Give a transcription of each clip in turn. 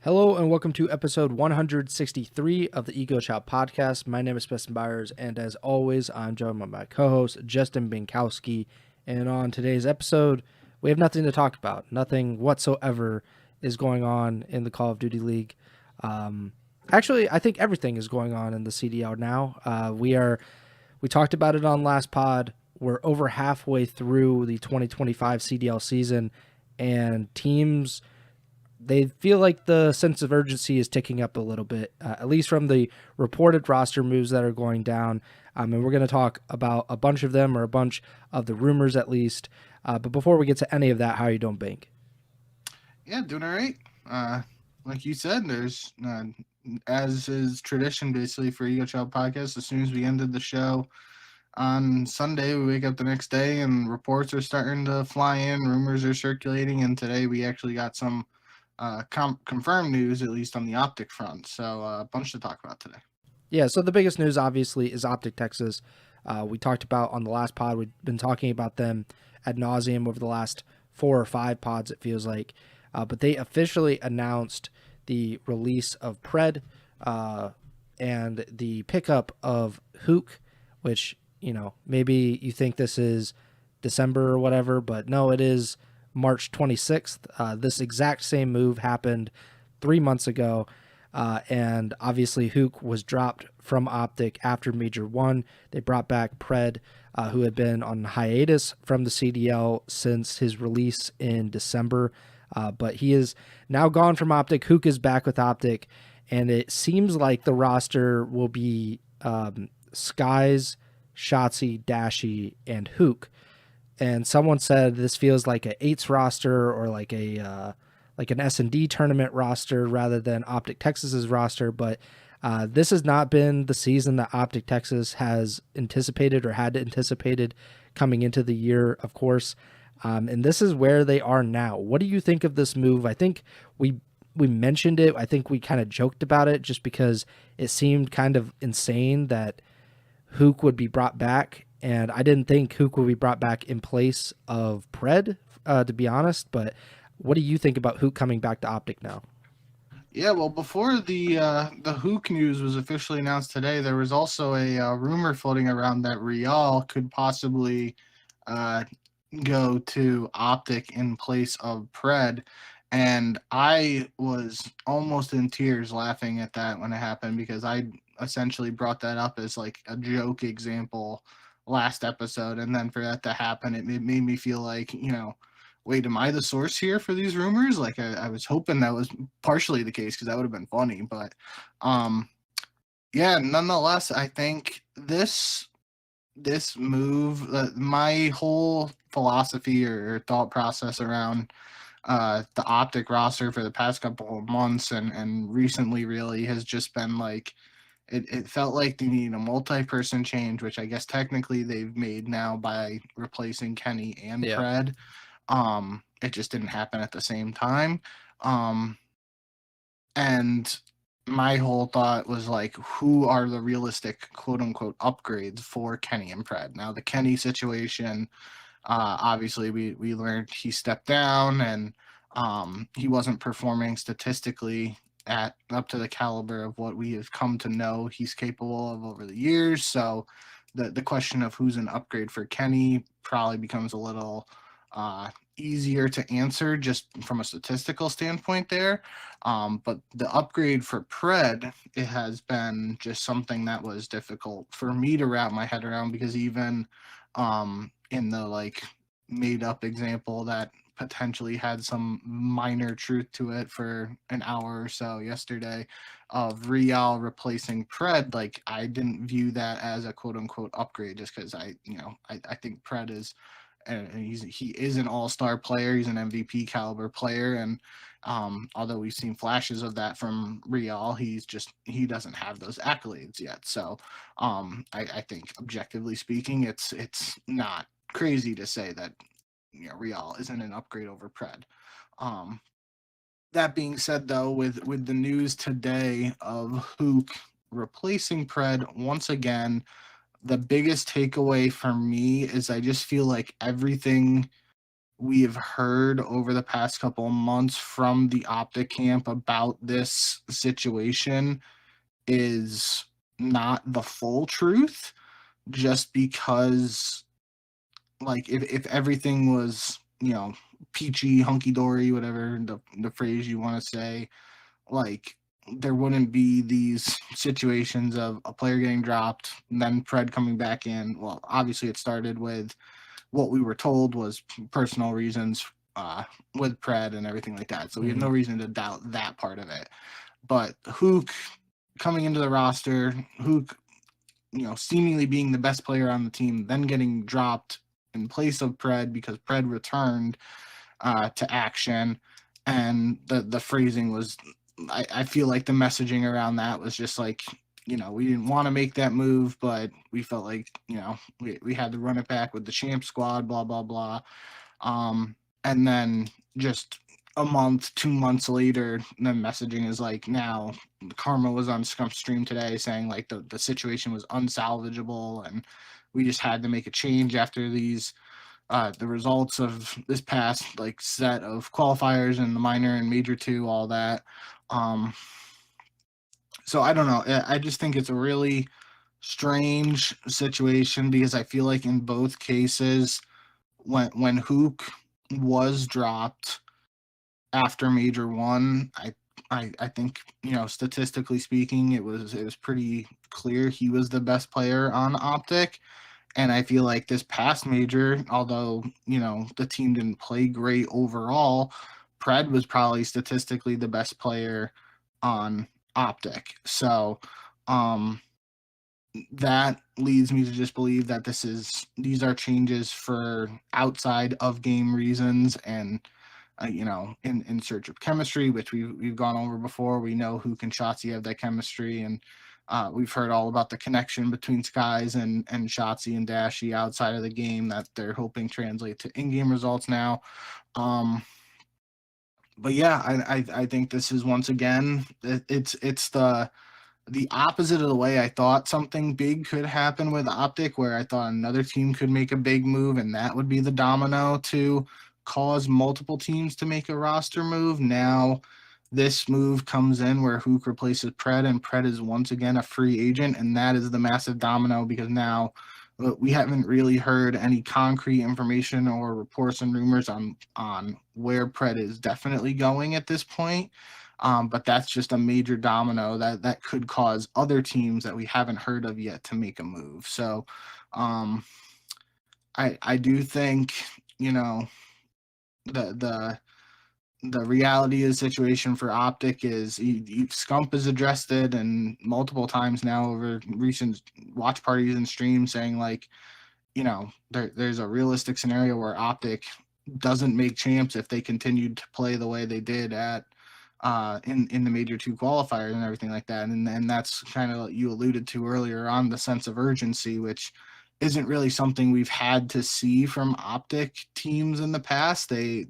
Hello and welcome to episode 163 of the Ego Chall Podcast. My name is Preston Byers, and as always, I'm joined by my co-host, Justin Binkowski. And on today's episode, we have nothing to talk about. Nothing whatsoever is going on in the Call of Duty League. Actually, I think everything is going on in the CDL now. We talked about it on last pod. We're over halfway through the 2025 CDL season, and teams, they feel like the sense of urgency is ticking up a little bit, at least from the reported roster moves that are going down. And we're going to talk about a bunch of them, or a bunch of the rumors at least. But before we get to any of that, how are you doing, Bink? Yeah, doing all right. Like you said, there's, as is tradition basically for Ego Chall Podcast, as soon as we ended the show on Sunday, we wake up the next day and reports are starting to fly in, rumors are circulating, and today we actually got some confirmed news, at least on the OpTic front. So a bunch to talk about today. Yeah, so the biggest news obviously is OpTic Texas. We talked about on the last pod. We've been talking about them ad nauseum over the last 4 or 5 pods, it feels like. But they officially announced the release of PRED and the pickup of Huke, which, maybe you think this is December or whatever, but no, it is March 26th. This exact same move happened 3 months ago. And obviously Huke was dropped from OpTic after Major 1. They brought back PRED, who had been on hiatus from the CDL since his release in December. But he is now gone from OpTic. Huke is back with OpTic, and it seems like the roster will be Skies, Shotzi, Dashy, and Huke. And someone said this feels like a 8s roster, or like an S&D tournament roster rather than OpTic Texas's roster. But this has not been the season that OpTic Texas has anticipated, or had anticipated coming into the year, of course. And this is where they are now. What do you think of this move? I think we mentioned it. I think we kind of joked about it just because it seemed kind of insane that Huke would be brought back. And I didn't think Huke would be brought back in place of PRED, to be honest. But what do you think about Huke coming back to OpTic now? Yeah, well, before the Huke news was officially announced today, there was also a rumor floating around that Real could possibly go to OpTic in place of PRED. And I was almost in tears laughing at that when it happened, because I essentially brought that up as like a joke example last episode. And then for that to happen, it made me feel like, wait, am I the source here for these rumors? Like I was hoping that was partially the case, because that would have been funny. But yeah, nonetheless, I think this move, my whole philosophy or thought process around the OpTic roster for the past couple of months and recently really has just been like, it felt like they need a multi-person change, which I guess technically they've made now by replacing Kenny and Yeah. PRED. It just didn't happen at the same time. And my whole thought was like, who are the realistic quote unquote upgrades for Kenny and PRED? Now the Kenny situation, obviously we learned he stepped down, and he wasn't performing statistically at up to the caliber of what we have come to know he's capable of over the years. So the question of who's an upgrade for Kenny probably becomes a little easier to answer just from a statistical standpoint there. But the upgrade for PRED, it has been just something that was difficult for me to wrap my head around, because even in the like made up example that potentially had some minor truth to it for an hour or so yesterday of Real replacing PRED, like I didn't view that as a quote unquote upgrade, just because I think PRED is, and he is an all-star player. He's an MVP caliber player, and although we've seen flashes of that from Real, he doesn't have those accolades yet. So I think objectively speaking, it's not crazy to say that Real isn't an upgrade over PRED. That being said, though, with the news today of Huke replacing PRED once again, the biggest takeaway for me is I just feel like everything we have heard over the past couple of months from the OpTic camp about this situation is not the full truth, just because, like, if everything was, peachy, hunky-dory, whatever the phrase you want to say, like, there wouldn't be these situations of a player getting dropped and then PRED coming back in. Well, obviously it started with what we were told was personal reasons with PRED and everything like that. So we have no reason to doubt that part of it. But Huke coming into the roster, Huke, seemingly being the best player on the team, then getting dropped in place of PRED because PRED returned to action. And the phrasing was, I feel like the messaging around that was just like, we didn't want to make that move, but we felt like, we had to run it back with the champ squad, blah, blah, blah. And then just a month, 2 months later, the messaging is like, now Karma was on Scump's stream today saying like the situation was unsalvageable and we just had to make a change after these the results of this past like set of qualifiers and the minor and major 2, all that. So I don't know. I just think it's a really strange situation because I feel like in both cases, when Huke was dropped after major 1, I think, statistically speaking, it was pretty clear he was the best player on OpTic. And I feel like this past major, although, the team didn't play great overall, PRED was probably statistically the best player on OpTic. So that leads me to just believe that these are changes for outside of game reasons and, in search of chemistry, which we've gone over before. We know Huke and Shotzi have that chemistry, and we've heard all about the connection between Skies and Shotzi and Dashy outside of the game that they're hoping translate to in-game results now. But yeah, I think this is once again, it's the opposite of the way I thought something big could happen with OpTic, where I thought another team could make a big move and that would be the domino to cause multiple teams to make a roster move. Now this move comes in where Huke replaces PRED and PRED is once again a free agent, and that is the massive domino because now we haven't really heard any concrete information or reports and rumors on where PRED is definitely going at this point. But that's just a major domino that could cause other teams that we haven't heard of yet to make a move. So I do think, the reality of the situation for OpTic is Scump has addressed it and multiple times now over recent watch parties and streams saying like, there's a realistic scenario where OpTic doesn't make champs if they continued to play the way they did at in the major 2 qualifiers and everything like that. And that's kind of what you alluded to earlier on, the sense of urgency, which isn't really something we've had to see from OpTic teams in the past. They,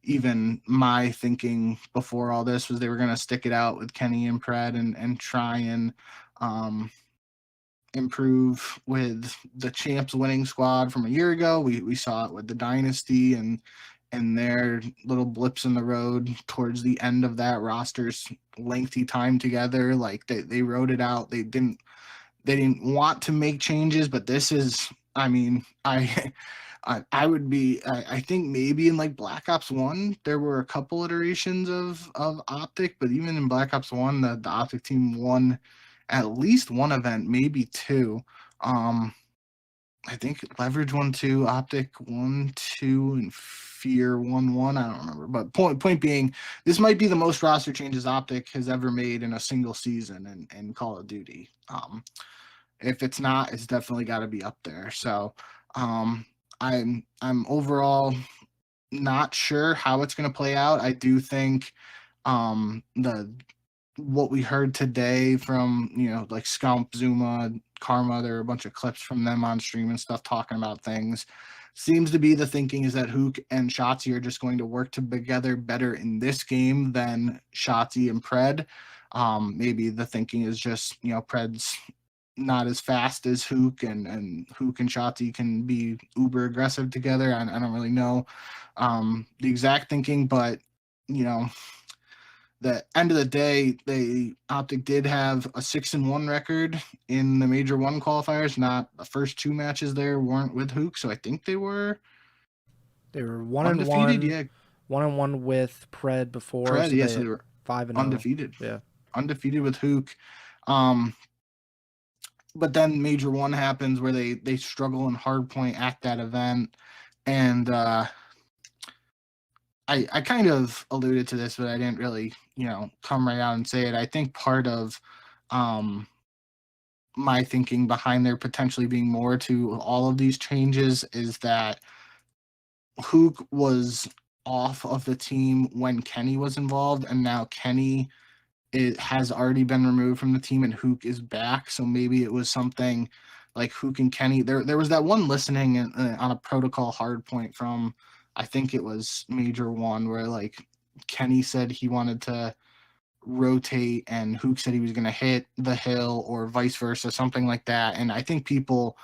even my thinking before all this was they were going to stick it out with Kenny and PRED and try and improve with the champs winning squad from a year ago. We saw it with the dynasty and their little blips in the road towards the end of that roster's lengthy time together. Like they wrote it out. They didn't want to make changes, but this is, I mean, I would be, I think maybe in like Black Ops 1, there were a couple iterations of OpTic, but even in Black Ops 1, the OpTic team won at least one event, maybe 2. I think Leverage 1-2, OpTic 1-2, and Fear 1-1. I don't remember. But point being, this might be the most roster changes OpTic has ever made in a single season in Call of Duty. If it's not, it's definitely got to be up there. So I'm overall not sure how it's going to play out. I do think what we heard today from, like Scump, Zuma, Karma, there are a bunch of clips from them on stream and stuff talking about things. Seems to be the thinking is that Huke and Shotzi are just going to work together better in this game than Shotzi and PRED. Maybe the thinking is just, PRED's not as fast as Huke, and Huke and Shotzi can be uber aggressive together. I don't really know the exact thinking, but you know, the end of the day, OpTic did have a 6-1 record in the Major 1 qualifiers. Not the first 2 matches there weren't with Huke, so I think they were 1-1. Yeah, 1-1 with PRED before. PRED, So so they were 5-0. undefeated. Yeah, undefeated with Huke. But then Major 1 happens where they struggle in hardpoint at that event, and I kind of alluded to this, but I didn't really, come right out and say it. I think part of my thinking behind there potentially being more to all of these changes is that Huke was off of the team when Kenny was involved, and now Kenny has already been removed from the team and Huke is back. So maybe it was something like Huke and Kenny. There was that one listening on a protocol hardpoint from, I think it was Major 1, where like Kenny said he wanted to rotate and Huke said he was going to hit the hill, or vice versa, something like that. And I think people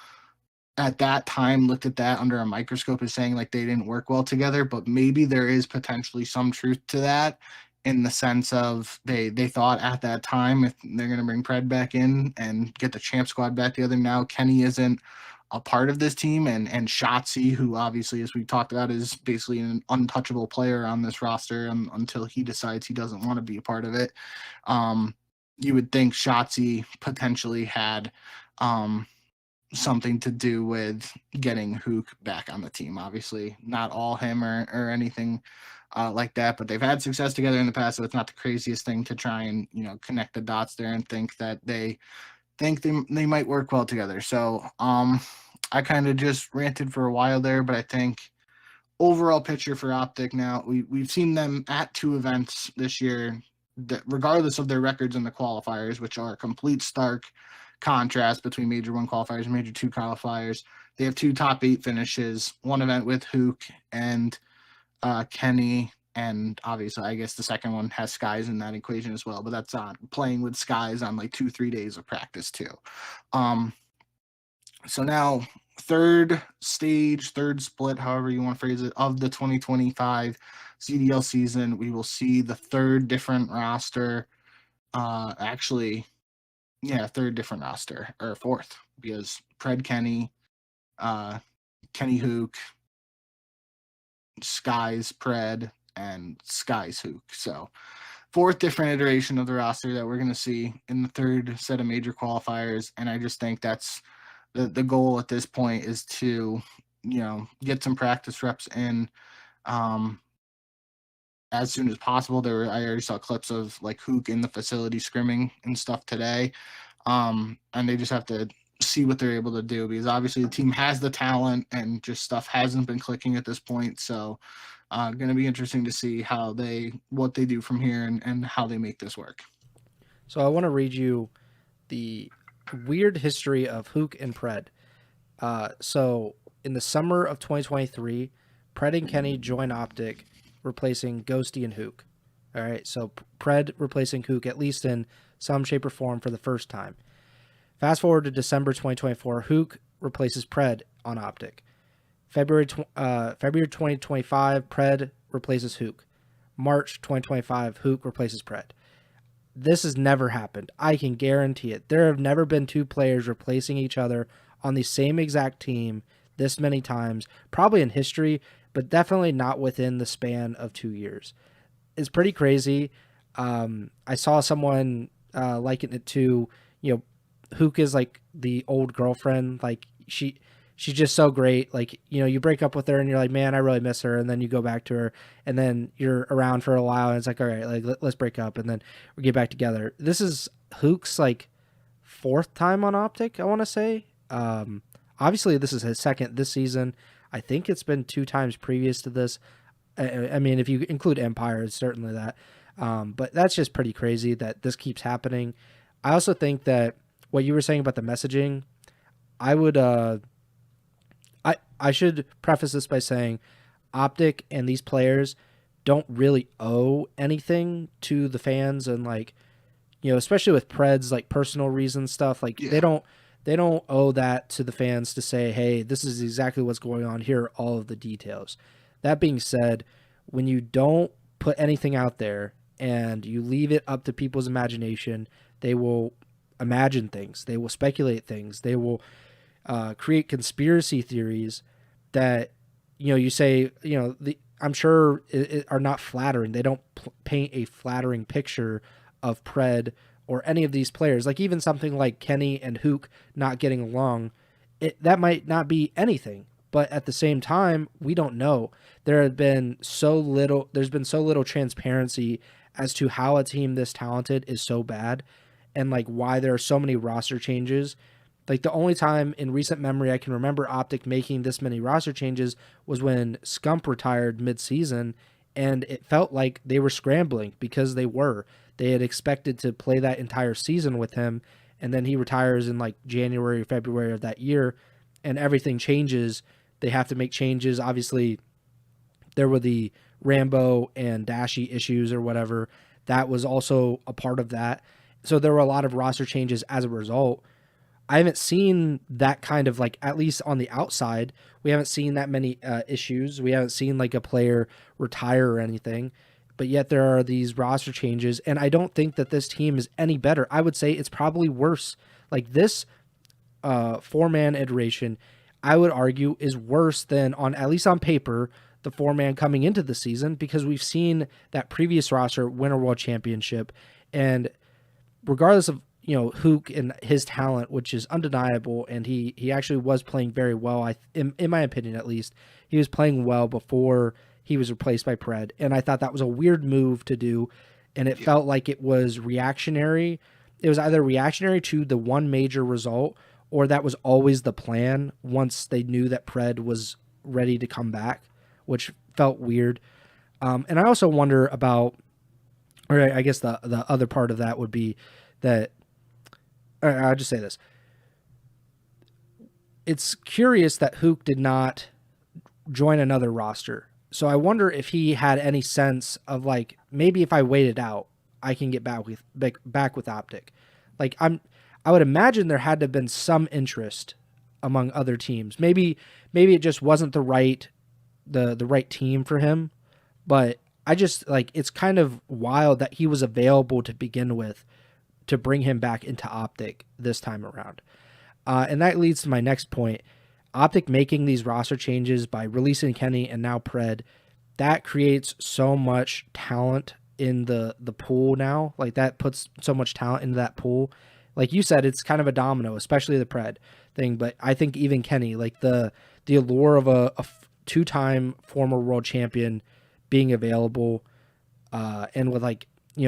at that time looked at that under a microscope as saying like they didn't work well together, but maybe there is potentially some truth to that, in the sense of they thought at that time, if they're going to bring PRED back in and get the champ squad back together, now Kenny isn't a part of this team, and Shotzi, who obviously, as we talked about, is basically an untouchable player on this roster until he decides he doesn't want to be a part of it. You would think Shotzi potentially had something to do with getting Huke back on the team. Obviously, not all him or anything like that, but they've had success together in the past, so it's not the craziest thing to try and connect the dots there and think that they might work well together. So I kind of just ranted for a while there, but I think overall picture for OpTic now, we've seen them at 2 events this year, that regardless of their records in the qualifiers, which are a complete stark contrast between Major 1 qualifiers and Major 2 qualifiers. They have 2 top 8 finishes, 1 event with Huke and Kenny, and obviously I guess the second one has Skies in that equation as well, but that's on playing with Skies on like 2-3 days of practice too. So now third split, however you want to phrase it, of the 2025 CDL season, we will see the third different roster. Third different roster, or fourth, because PRED Kenny, Kenny Huke, Skies PRED, and Skies Huke. So 4th different iteration of the roster that we're going to see in the third set of major qualifiers. And I just think that's the goal at this point, is to, get some practice reps in as soon as possible. I already saw clips of like Huke in the facility scrimming and stuff today. And they just have to see what they're able to do, because obviously the team has the talent and just stuff hasn't been clicking at this point. So going to be interesting to see what they do from here and how they make this work. So I want to read you the weird history of Huke and PRED. So in the summer of 2023, PRED and Kenny join OpTic, replacing Ghosty and Huke. All right, so PRED replacing Huke, at least in some shape or form, for the first time. Fast forward to December 2024, Huke replaces PRED on OpTic. February 2025, PRED replaces Huke. March 2025, Huke replaces PRED. This has never happened. I can guarantee it. There have never been 2 players replacing each other on the same exact team this many times, probably in history, but definitely not within the span of 2 years. It's pretty crazy. I saw someone liken it to, Huke is like the old girlfriend. Like she's just so great. Like, you break up with her and you're like, man, I really miss her. And then you go back to her and then you're around for a while and it's like, all right, like let's break up and then we get back together. This is Huke's like 4th time on OpTic, I want to say. Obviously this is his 2nd this season. I think it's been 2 times previous to this. I mean, if you include Empire, it's certainly that. But that's just pretty crazy that this keeps happening. I also think that what you were saying about the messaging, I would, I should preface this by saying OpTic and these players don't really owe anything to the fans, and like, especially with PRED's like personal reasons stuff, like they don't they don't owe that to the fans to say, hey, this is exactly what's going on. Here are all of the details. That being said, when you don't put anything out there and you leave it up to people's imagination, they will imagine things. They will speculate things. They will create conspiracy theories that, you say, I'm sure are not flattering. They don't paint a flattering picture of Pred or any of these players. Like even something like Kenny and Huke not getting along, that might not be anything. But at the same time, we don't know. There's been so little transparency as to how a team this talented is so bad, and like why there are so many roster changes. Like the only time in recent memory I can remember OpTic making this many roster changes was when Scump retired mid-season, and it felt like they were scrambling because they had expected to play that entire season with him, and then he retires in like January or February of that year, and everything changes. They have to make changes. Obviously, there were the Rambo and Dashy issues or whatever. That was also a part of that. So there were a lot of roster changes as a result. I haven't seen that kind of, like, at least on the outside, we haven't seen that many issues. We haven't seen like a player retire or anything, but yet there are these roster changes. And I don't think that this team is any better. I would say it's probably worse. Like this 4-man iteration, I would argue is worse than at least on paper, the 4-man coming into the season, because we've seen that previous roster win a world championship. And regardless of, Huke and his talent, which is undeniable, and he actually was playing very well. In my opinion, at least, he was playing well before he was replaced by Pred, and I thought that was a weird move to do, and it felt like it was reactionary. It was either reactionary to the one major result, or that was always the plan once they knew that Pred was ready to come back, which felt weird. And I also wonder about, or I guess the other part of that would be that, I'll just say this. It's curious that Huke did not join another roster. So I wonder if he had any sense of like, maybe if I wait it out, I can get back with OpTic. Like I would imagine there had to have been some interest among other teams. Maybe it just wasn't the right team for him, but I just like, it's kind of wild that he was available to begin with to bring him back into OpTic this time around. And that leads to my next point. OpTic making these roster changes by releasing Kenny and now Pred, that creates so much talent in the pool now. Like that puts so much talent into that pool. Like you said, it's kind of a domino, especially the Pred thing. But I think even Kenny, like the allure of a 2-time former world champion being available, and with like,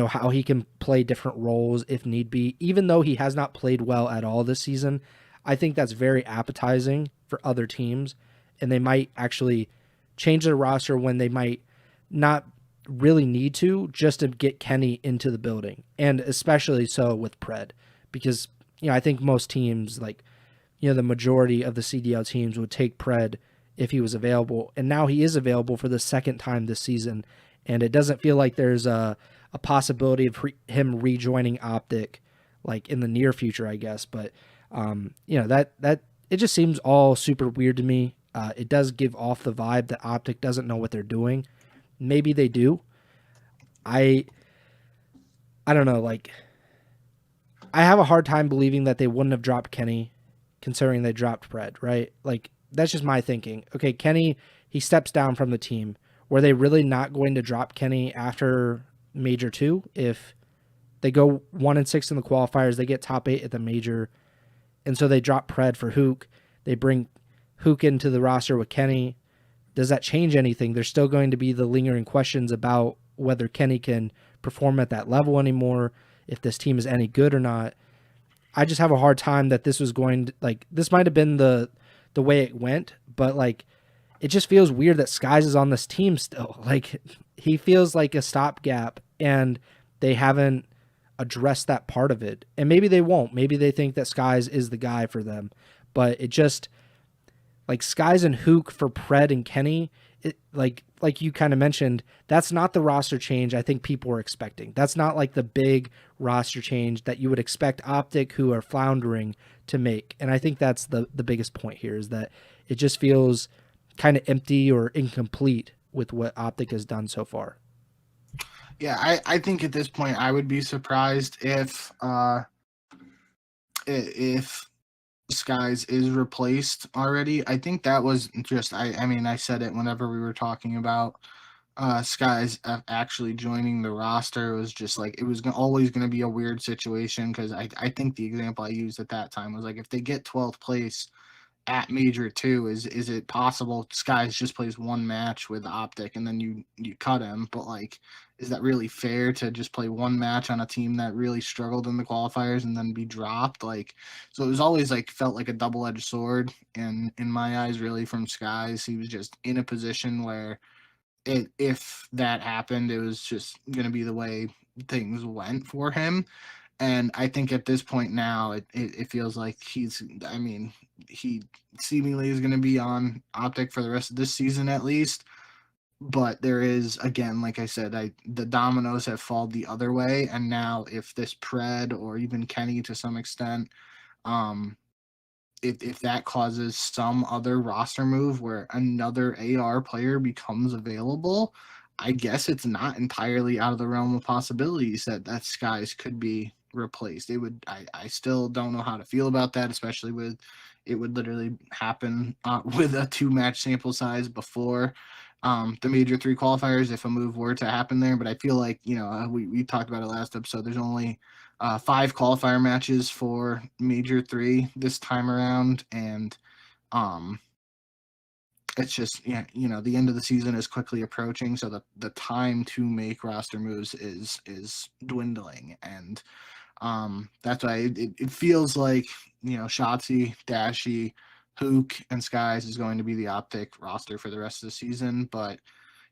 how he can play different roles if need be, even though he has not played well at all this season. I think that's very appetizing for other teams, and they might actually change their roster when they might not really need to, just to get Kenny into the building, and especially so with Pred, because I think most teams, like the majority of the CDL teams would take Pred if he was available, and now he is available for the second time this season, and it doesn't feel like there's a possibility of him rejoining OpTic like in the near future, I guess. But that it just seems all super weird to me. It does give off the vibe that OpTic doesn't know what they're doing. Maybe they do. I don't know. Like, I have a hard time believing that they wouldn't have dropped Kenny, considering they dropped Pred, right? Like, that's just my thinking. Okay, Kenny, he steps down from the team. Were they really not going to drop Kenny after Major 2? If they go 1-6 in the qualifiers, they get top 8 at the major, and so they drop Pred for Huke. They bring Huke into the roster with Kenny. Does that change anything? There's still going to be the lingering questions about whether Kenny can perform at that level anymore, if this team is any good or not. I just have a hard time that this was going to, like, this might have been the way it went, but like, it just feels weird that Skies is on this team still. Like, he feels like a stopgap, and they haven't addressed that part of it. And maybe they won't. Maybe they think that Skies is the guy for them. But it just, like, Skies and Huke for Pred and Kenny, like, like you kind of mentioned, that's not the roster change I think people were expecting. That's not like the big roster change that you would expect OpTic, who are floundering, to make. And I think that's the biggest point here, is that it just feels kind of empty or incomplete with what OpTic has done so far. Yeah, I think at this point I would be surprised if Skies is replaced already. I think that was just I mean I said it whenever we were talking about Skies actually joining the roster. It was just like it was always going to be a weird situation, because I think the example I used at that time was like, if they get 12th place at Major 2, is it possible Skies just plays one match with OpTic and then you cut him? But like, is that really fair to just play one match on a team that really struggled in the qualifiers and then be dropped? Like, so it was always like, felt like a double-edged sword in my eyes, really, from Skies. He was just in a position where if that happened, it was just going to be the way things went for him. And I think at this point now, it feels like he seemingly is going to be on OpTic for the rest of this season at least. But there is, again, like I said, the dominoes have fallen the other way. And now if this PRED, or even Kenny to some extent, if that causes some other roster move where another AR player becomes available, I guess it's not entirely out of the realm of possibilities that Skies could be replaced. It would. I still don't know how to feel about that, especially with it would literally happen with a 2-match sample size before the Major 3 qualifiers, if a move were to happen there. But I feel like, we talked about it last episode. There's only 5 qualifier matches for Major 3 this time around, and it's just, the end of the season is quickly approaching, so the time to make roster moves is dwindling, and that's why it feels like, Shotzi, Dashy, Huke, and Skies is going to be the OpTic roster for the rest of the season. But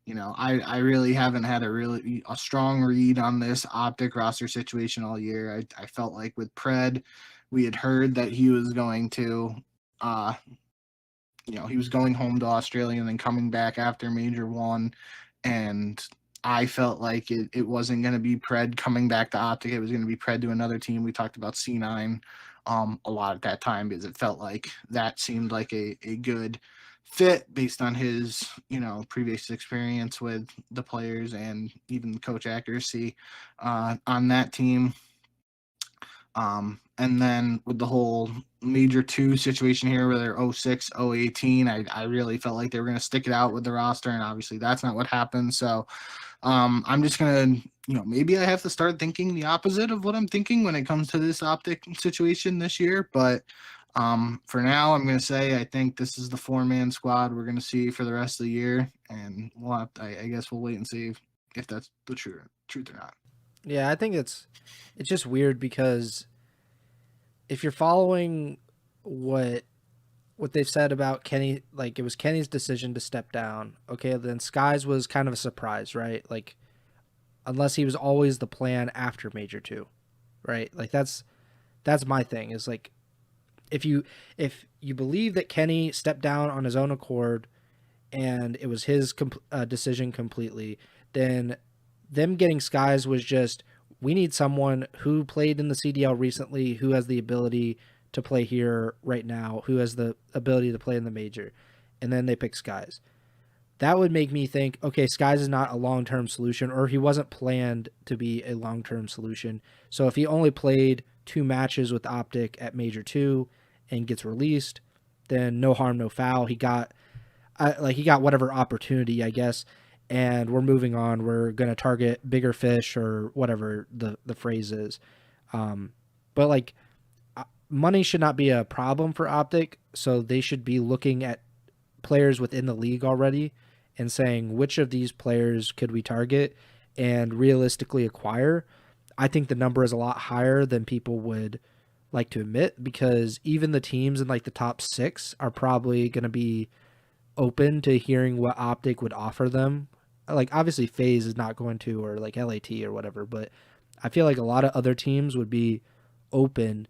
I really haven't had a strong read on this OpTic roster situation all year. I felt like with PRED, we had heard that he was going to he was going home to Australia and then coming back after Major 1, and I felt like it wasn't going to be PRED coming back to OpTic. It was going to be PRED to another team. We talked about C9 a lot at that time, because it felt like that seemed like a good fit based on his previous experience with the players and even coach accuracy on that team. And then with the whole Major 2 situation here, where they're 06, 018, I really felt like they were going to stick it out with the roster, and obviously that's not what happened. So I'm just going to, maybe I have to start thinking the opposite of what I'm thinking when it comes to this OpTic situation this year. But for now, I'm going to say I think this is the 4-man squad we're going to see for the rest of the year, and I guess we'll wait and see if that's the truth or not. Yeah, I think it's just weird, because if you're following what they've said about Kenny, like, it was Kenny's decision to step down. Okay, then Skies was kind of a surprise, right? Like, unless he was always the plan after Major 2, right? Like, that's my thing, is like, if you believe that Kenny stepped down on his own accord and it was his decision completely, then them getting Skies was just, we need someone who played in the CDL recently, who has the ability to play here right now, who has the ability to play in the Major. And then they pick Skies. That would make me think, okay, Skies is not a long-term solution, or he wasn't planned to be a long-term solution. So if he only played 2 matches with OpTic at Major 2 and gets released, then no harm, no foul. He got whatever opportunity, I guess, and we're moving on. We're going to target bigger fish, or whatever the phrase is. But like, money should not be a problem for OpTic, so they should be looking at players within the league already and saying, which of these players could we target and realistically acquire. I think the number is a lot higher than people would like to admit, because even the teams in like the top 6 are probably going to be open to hearing what OpTic would offer them. Like, obviously FaZe is not going to, or like LAT or whatever, but I feel like a lot of other teams would be open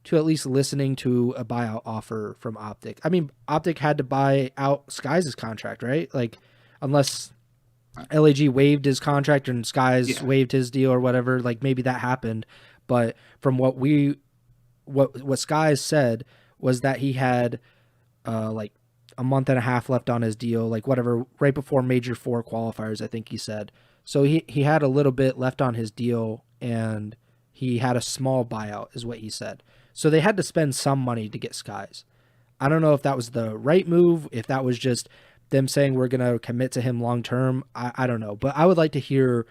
to at least listening to a buyout offer from OpTic. I mean, OpTic had to buy out Skies' contract, right? Like, unless LAG waived his contract and Skies Yeah. waived his deal or whatever. Like maybe that happened, but from what Skies said was that he had like a month and a half left on his deal, like whatever, right before Major 4 qualifiers, I think he said. So he had a little bit left on his deal, and he had a small buyout, is what he said. So they had to spend some money to get Skies. I don't know if that was the right move, if that was just them saying we're going to commit to him long term. I don't know, but I would like to hear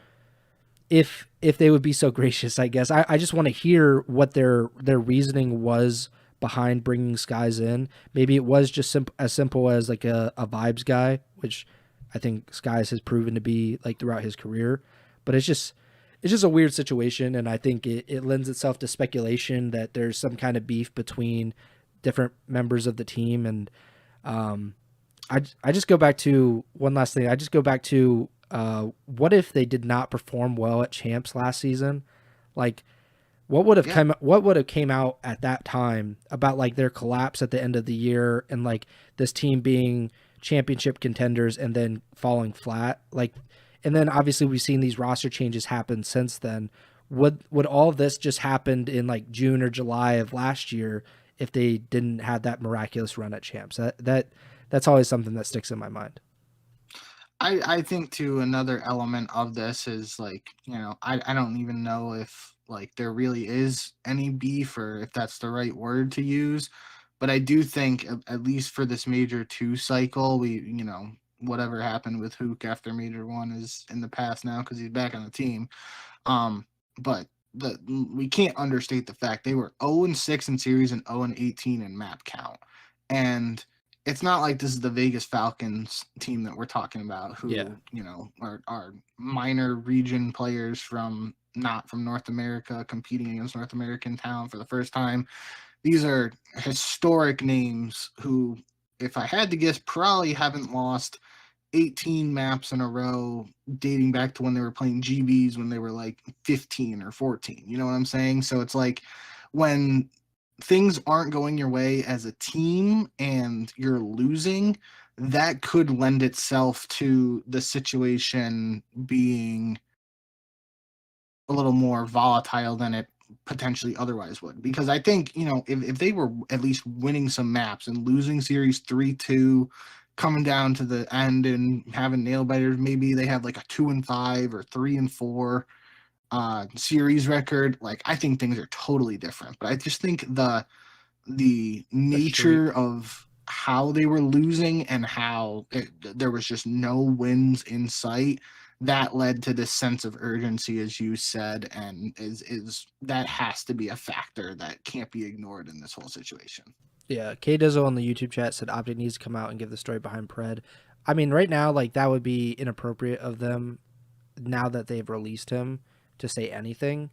if they would be so gracious. I guess I just want to hear what their reasoning was behind bringing Skies in. Maybe it was just as simple as like a vibes guy, which I think Skies has proven to be like throughout his career. But it's just a weird situation, and I think it lends itself to speculation that there's some kind of beef between different members of the team. And I just go back to one last thing. I just go back to what if they did not perform well at champs last season? Like, what would have came out at that time about like their collapse at the end of the year and like this team being championship contenders and then falling flat? Like, and then obviously we've seen these roster changes happen since then. Would all of this just happened in like June or July of last year if they didn't have that miraculous run at champs? That's always something that sticks in my mind. I think too, another element of this is like, I don't even know if like there really is any beef or if that's the right word to use. But I do think at least for this Major 2 cycle, whatever happened with Huke after Major 1 is in the past now because he's back on the team. But we can't understate the fact they were 0-6 in series and 0-18 in map count. And it's not like this is the Vegas Falcons team that we're talking about who, are minor region players not from North America competing against North American talent for the first time. These are historic names who, if I had to guess, probably haven't lost 18 maps in a row dating back to when they were playing GBs when they were like 15 or 14. You know what I'm saying? So it's like when things aren't going your way as a team and you're losing, that could lend itself to the situation being a little more volatile than it potentially otherwise would. Because I think, if they were at least winning some maps and losing series 3-2, coming down to the end and having nail biters, maybe they have like a 2-5 or 3-4 series record. Like, I think things are totally different. But I just think the nature of how they were losing and how there was just no wins in sight, that led to this sense of urgency, as you said, and is that has to be a factor that can't be ignored in this whole situation. Yeah, K Dizzle on the YouTube chat said OpTic needs to come out and give the story behind PRED. I mean, right now, like that would be inappropriate of them now that they've released him to say anything.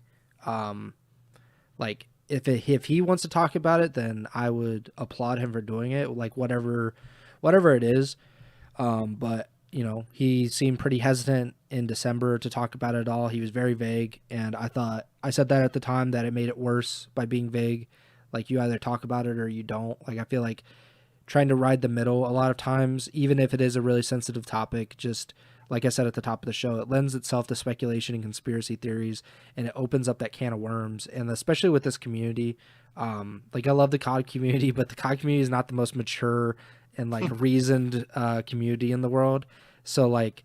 Like if he wants to talk about it, then I would applaud him for doing it. Like whatever it is. But he seemed pretty hesitant in December to talk about it at all. He was very vague, and I said that at the time that it made it worse by being vague. Like you either talk about it or you don't. Like I feel like trying to ride the middle a lot of times, even if it is a really sensitive topic, just like I said at the top of the show, it lends itself to speculation and conspiracy theories, and it opens up that can of worms. And especially with this community, like I love the COD community, but the COD community is not the most mature and like reasoned community in the world. So like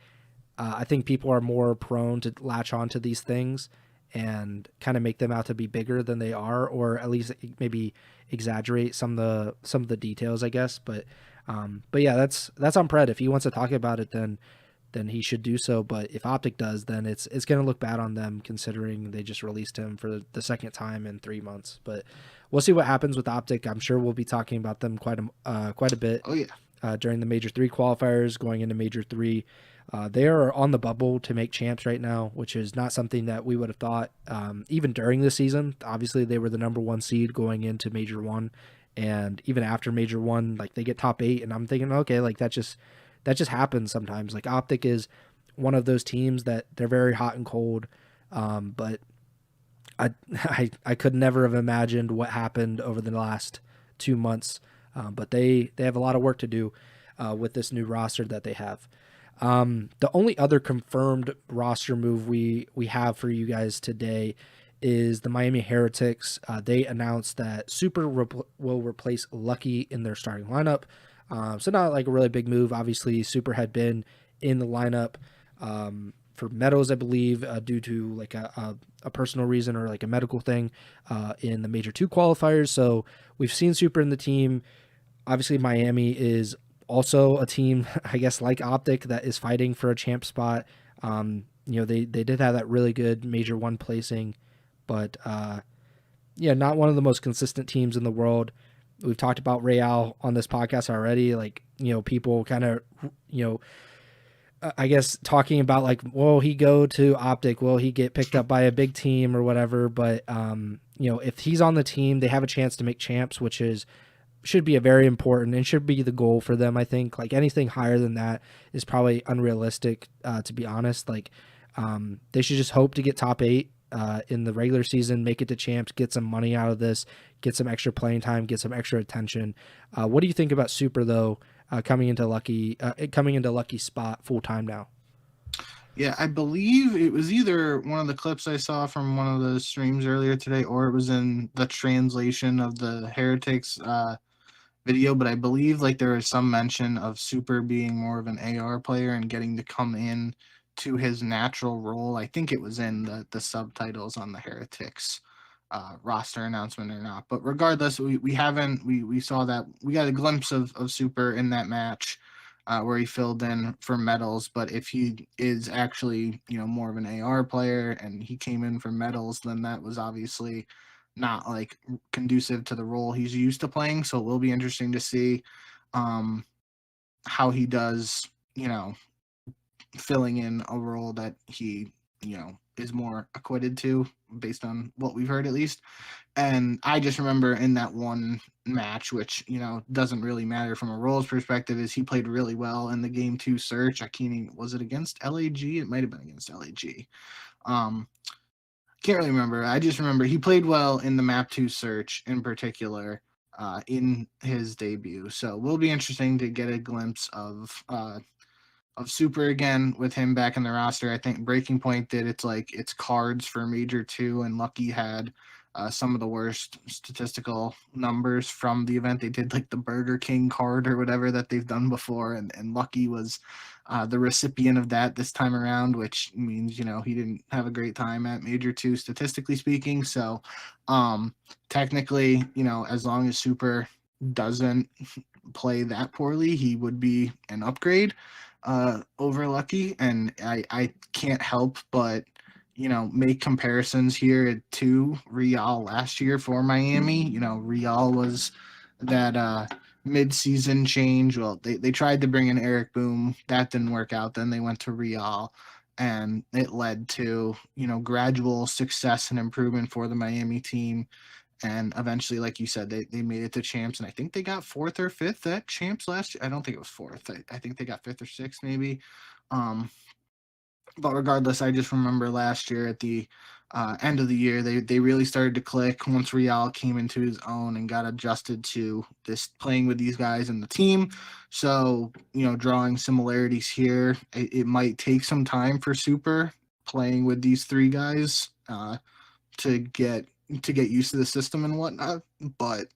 I think people are more prone to latch onto these things and kind of make them out to be bigger than they are, or at least maybe exaggerate some of the details, I guess. But yeah, that's on PRED. If he wants to talk about it, then he should do so. But if OpTic does, then it's going to look bad on them, considering they just released him for the second time in 3 months. But we'll see what happens with OpTic. I'm sure we'll be talking about them quite a bit. Oh yeah. During the Major 3 qualifiers, going into Major 3. They are on the bubble to make champs right now, which is not something that we would have thought even during the season. Obviously, they were the number 1 seed going into Major 1, and even after Major 1, like they get top 8, and I'm thinking, okay, like that just happens sometimes. Like OpTic is one of those teams that they're very hot and cold, but I could never have imagined what happened over the last 2 months. But they have a lot of work to do with this new roster that they have. The only other confirmed roster move we have for you guys today is the Miami Heretics. They announced that Super will replace Lucky in their starting lineup. So not like a really big move. Obviously, Super had been in the lineup for Meadows, I believe, due to like a personal reason or like a medical thing in the Major 2 qualifiers. So we've seen Super in the team. Obviously, Miami is also a team, I guess, like OpTic that is fighting for a champ spot. They did have that really good Major 1 placing, but not one of the most consistent teams in the world. We've talked about Real on this podcast already. Like, people kind of, I guess talking about like, will he go to OpTic? Will he get picked up by a big team or whatever? But, if he's on the team, they have a chance to make champs, which should be a very important and should be the goal for them. I think like anything higher than that is probably unrealistic, to be honest. Like, they should just hope to get top 8 in the regular season, make it to champs, get some money out of this, get some extra playing time, get some extra attention. What do you think about Super though, coming into Lucky's spot full time now? Yeah, I believe it was either one of the clips I saw from one of the streams earlier today, or it was in the translation of the Heretics video. But I believe like there was some mention of Super being more of an AR player and getting to come in to his natural role. I think it was in the subtitles on the Heretics roster announcement or not. But regardless, we saw that we got a glimpse of Super in that match. Where he filled in for medals, but if he is actually, more of an AR player and he came in for medals, then that was obviously not like conducive to the role he's used to playing. So it will be interesting to see how he does, filling in a role that he, is more acquitted to based on what we've heard at least. And I just remember in that one match, which, doesn't really matter from a roles perspective, is he played really well in the game 2 search. I can't even, was it against LAG? It might have been against LAG. Can't really remember. I just remember he played well in the map 2 search in particular in his debut. So will be interesting to get a glimpse of Super again with him back in the roster. I think Breaking Point did it's cards for Major 2, and Lucky had some of the worst statistical numbers from the event. They did like the Burger King card or whatever that they've done before, and Lucky was the recipient of that this time around, which means, he didn't have a great time at Major 2 statistically speaking. So technically, as long as Super doesn't play that poorly, he would be an upgrade over Lucky. And I can't help but make comparisons here to Real last year for Miami. Real was that mid-season change. Well, they tried to bring in Eric Boom. That didn't work out. Then they went to Real, and it led to, gradual success and improvement for the Miami team. And eventually, like you said, they made it to champs, and I think they got 4th or 5th at champs last year. I don't think it was 4th. I think they got 5th or 6th maybe. But regardless, I just remember last year at the end of the year, they really started to click once Real came into his own and got adjusted to this playing with these guys in the team. So, drawing similarities here, it might take some time for Super playing with these 3 guys to get used to the system and whatnot. But,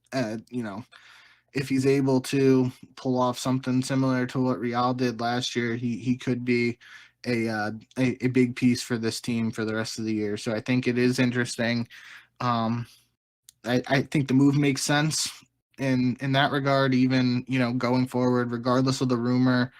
if he's able to pull off something similar to what Real did last year, he could be a big piece for this team for the rest of the year. So I think it is interesting. I think the move makes sense in that regard, even, going forward, regardless of the rumor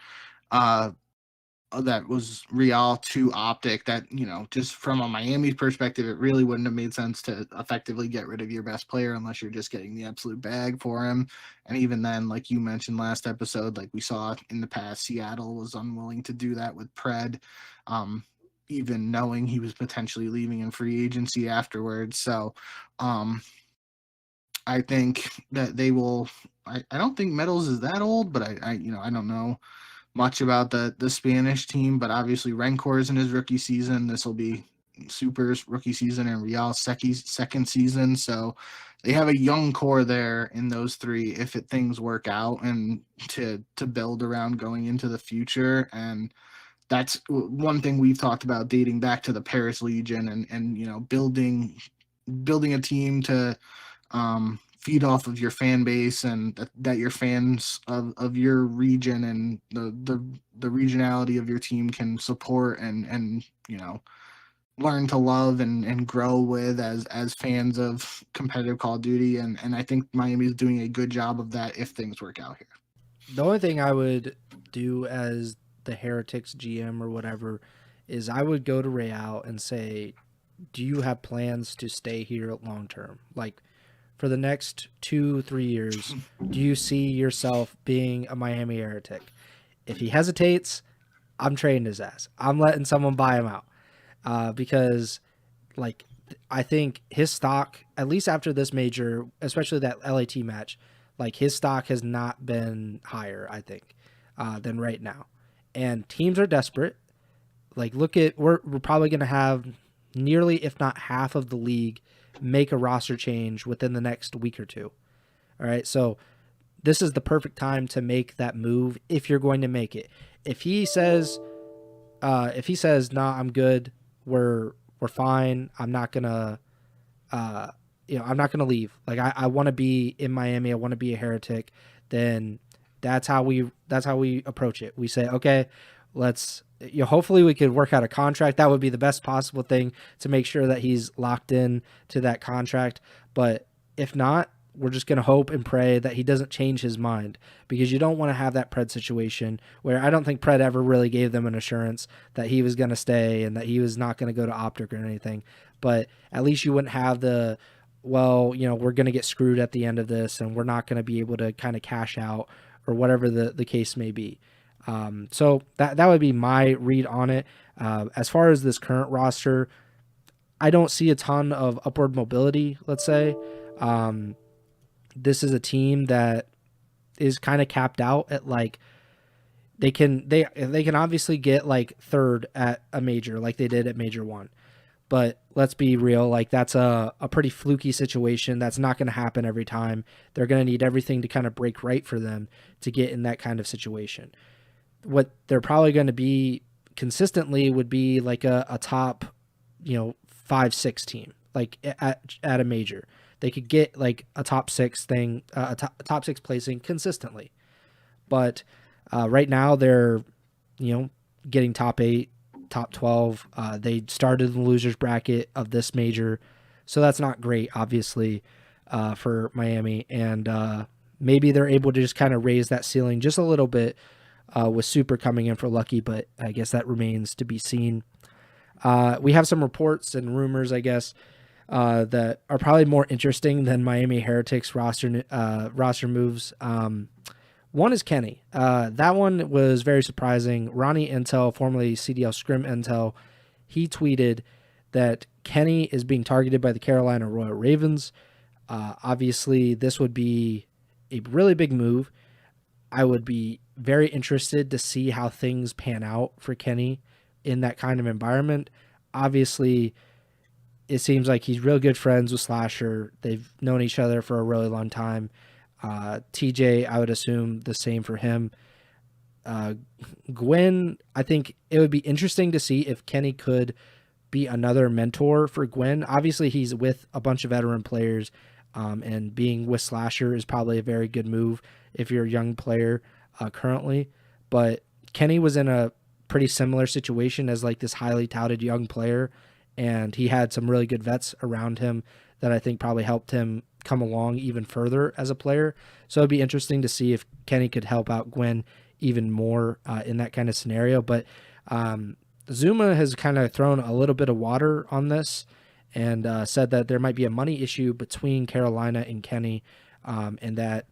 that was Real to OpTic, that, just from a Miami perspective, it really wouldn't have made sense to effectively get rid of your best player unless you're just getting the absolute bag for him. And even then, like you mentioned last episode, like we saw in the past, Seattle was unwilling to do that with PRED, even knowing he was potentially leaving in free agency afterwards. So I think that they will. I don't think Metals is that old, but I don't know much about the Spanish team, but obviously Renkor's in his rookie season. This will be, Super's rookie season and Real's second season. So they have a young core there in those three if things work out, and to build around going into the future. And that's one thing we've talked about dating back to the Paris Legion, and building a team to feed off of your fan base, and that your fans of your region and the regionality of your team can support and learn to love and grow with as fans of competitive Call of Duty. And I think Miami is doing a good job of that if things work out here. The only thing I would do as the Heretics GM or whatever is I would go to Real and say, do you have plans to stay here long term? Like, for the next 2-3 years, do you see yourself being a Miami Heretic? If he hesitates, I'm trading his ass. I'm letting someone buy him out. Because, like, I think his stock, at least after this major, especially that LAT match, like, his stock has not been higher, I think, than right now. And teams are desperate. Like, look at, we're probably going to have nearly, if not half of the league make a roster change within the next week or two. All right. So this is the perfect time to make that move if you're going to make it. If he says, nah, I'm good. We're fine. I'm not gonna, I'm not gonna leave. Like, I want to be in Miami. I want to be a Heretic. Then that's how we approach it. We say, okay, let's, hopefully we could work out a contract. That would be the best possible thing to make sure that he's locked in to that contract. But if not, we're just going to hope and pray that he doesn't change his mind, because you don't want to have that PRED situation where I don't think PRED ever really gave them an assurance that he was going to stay and that he was not going to go to OpTic or anything. But at least you wouldn't have the, well, we're going to get screwed at the end of this and we're not going to be able to kind of cash out or whatever the case may be. So that would be my read on it. As far as this current roster, I don't see a ton of upward mobility, let's say. This is a team that is kind of capped out at, like, they can obviously get like third at a major like they did at Major 1. But let's be real, like, that's a pretty fluky situation. That's not going to happen every time. They're going to need everything to kind of break right for them to get in that kind of situation. What they're probably going to be consistently would be like a top, 5-6 team, like at a major. They could get like a top 6 thing, a top 6 placing consistently. But right now they're, getting top 8, top 12. They started the losers bracket of this major, so that's not great, obviously, for Miami. And maybe they're able to just kind of raise that ceiling just a little bit with Super coming in for Lucky, but I guess that remains to be seen. We have some reports and rumors, I guess, that are probably more interesting than Miami Heretics roster moves. One is Kenny. That one was very surprising. Ronnie Intel, formerly CDL Scrim Intel, he tweeted that Kenny is being targeted by the Carolina Royal Ravens. Obviously, this would be a really big move. I would be very interested to see how things pan out for Kenny in that kind of environment. Obviously, it seems like he's real good friends with Slasher. They've known each other for a really long time. TJ, I would assume the same for him. Gwen, I think it would be interesting to see if Kenny could be another mentor for Gwen. Obviously, he's with a bunch of veteran players, and being with Slasher is probably a very good move if you're a young player currently. But Kenny was in a pretty similar situation as like this highly touted young player, and he had some really good vets around him that I think probably helped him come along even further as a player. So it'd be interesting to see if Kenny could help out Gwen even more in that kind of scenario. But Zuma has kind of thrown a little bit of water on this and said that there might be a money issue between Carolina and Kenny, and that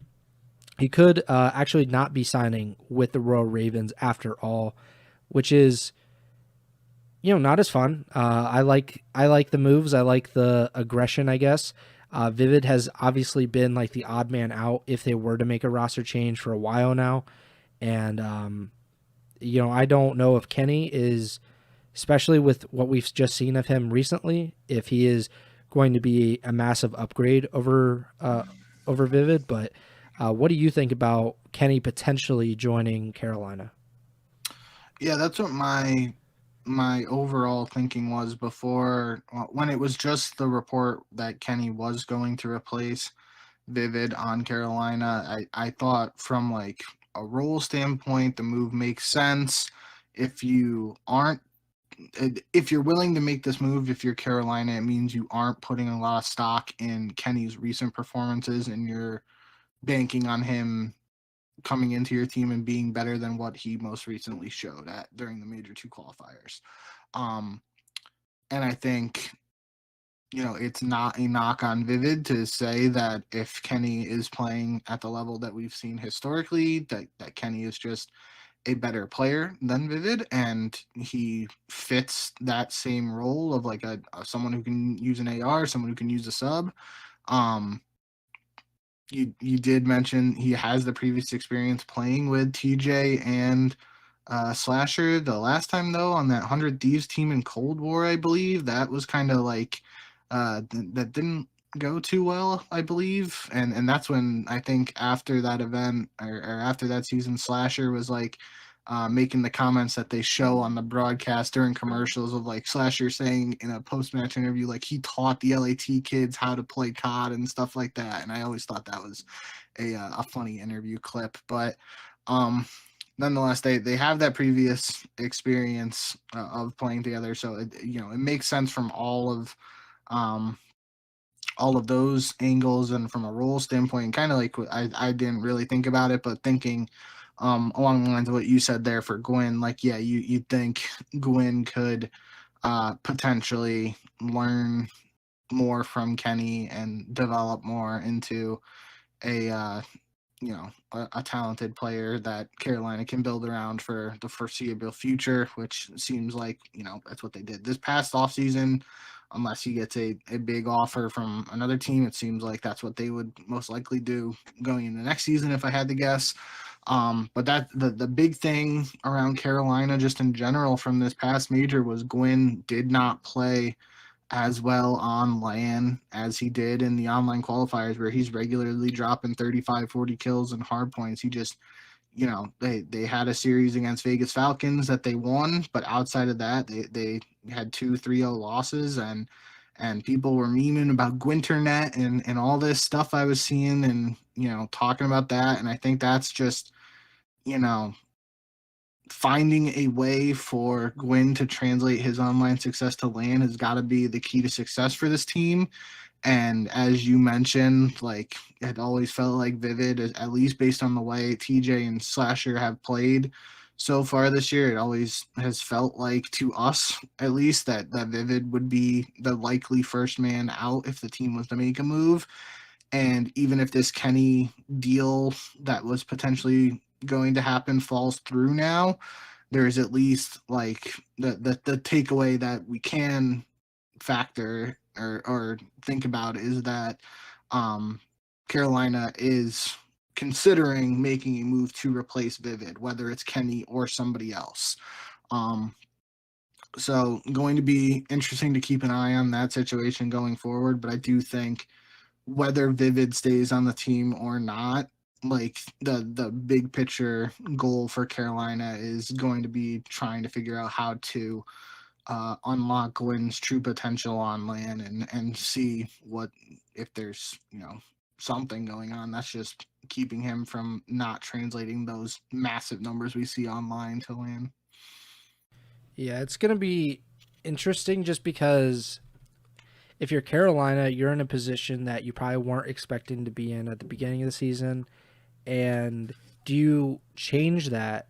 he could actually not be signing with the Royal Ravens after all, which is, not as fun. I like the moves. I like the aggression, I guess. Vivid has obviously been like the odd man out if they were to make a roster change for a while now. And, I don't know if Kenny is especially with what we've just seen of him recently, if he is going to be a massive upgrade over Vivid. But what do you think about Kenny potentially joining Carolina? Yeah, that's what my overall thinking was before, when it was just the report that Kenny was going to replace Vivid on Carolina. I thought from like a role standpoint, the move makes sense. If you aren't, if you're willing to make this move, if you're Carolina, it means you aren't putting a lot of stock in Kenny's recent performances and you're banking on him coming into your team and being better than what he most recently showed at during the major two qualifiers. Um, and I think, it's not a knock on Vivid to say that if Kenny is playing at the level that we've seen historically, that Kenny is just a better player than Vivid, and he fits that same role of like a someone who can use an AR, someone who can use a sub. Um, you did mention he has the previous experience playing with TJ and Slasher. The last time though, on that 100 Thieves team in Cold War, I believe that was kind of like that didn't go too well, I believe, and that's when I think after that event or after that season, Slasher was like making the comments that they show on the broadcast during commercials of like Slasher saying in a post-match interview like he taught the LAT kids how to play COD and stuff like that, and I always thought that was a funny interview clip. But nonetheless, they have that previous experience of playing together, so it makes sense from um, all of those angles, and from a role standpoint, kind of like I didn't really think about it, but thinking along the lines of what you said there for Gwyn, like yeah, you'd think Gwyn could potentially learn more from Kenny and develop more into a a talented player that Carolina can build around for the foreseeable future, which seems like, that's what they did this past offseason. Unless he gets a big offer from another team, it seems like that's what they would most likely do going into next season, if I had to guess. But that the big thing around Carolina, just in general, from this past major was Gwyn did not play as well on LAN as he did in the online qualifiers, where he's regularly dropping 35, 40 kills and hard points. He just, they had a series against Vegas Falcons that they won, but outside of that, they had 2-3-0 losses, and people were memeing about Gwinternet and all this stuff I was seeing, and talking about that. And I think that's just, you know finding a way for Gwyn to translate his online success to LAN has got to be the key to success for this team. And as you mentioned, like, it always felt like Vivid, at least based on the way TJ and Slasher have played so far this year, it always has felt like, to us at least, that Vivid would be the likely first man out if the team was to make a move. And even if this Kenny deal that was potentially going to happen falls through now, there's at least like the takeaway that we can factor or think about is that Carolina is considering making a move to replace Vivid, whether it's Kenny or somebody else. Um, so going to be interesting to keep an eye on that situation going forward. But I do think whether Vivid stays on the team or not, like the big picture goal for Carolina is going to be trying to figure out how to unlock Gwyn's true potential on LAN, and see what, if there's something going on that's just keeping him from not translating those massive numbers we see online to LAN. Yeah, it's going to be interesting just because if you're Carolina, you're in a position that you probably weren't expecting to be in at the beginning of the season. And do you change that?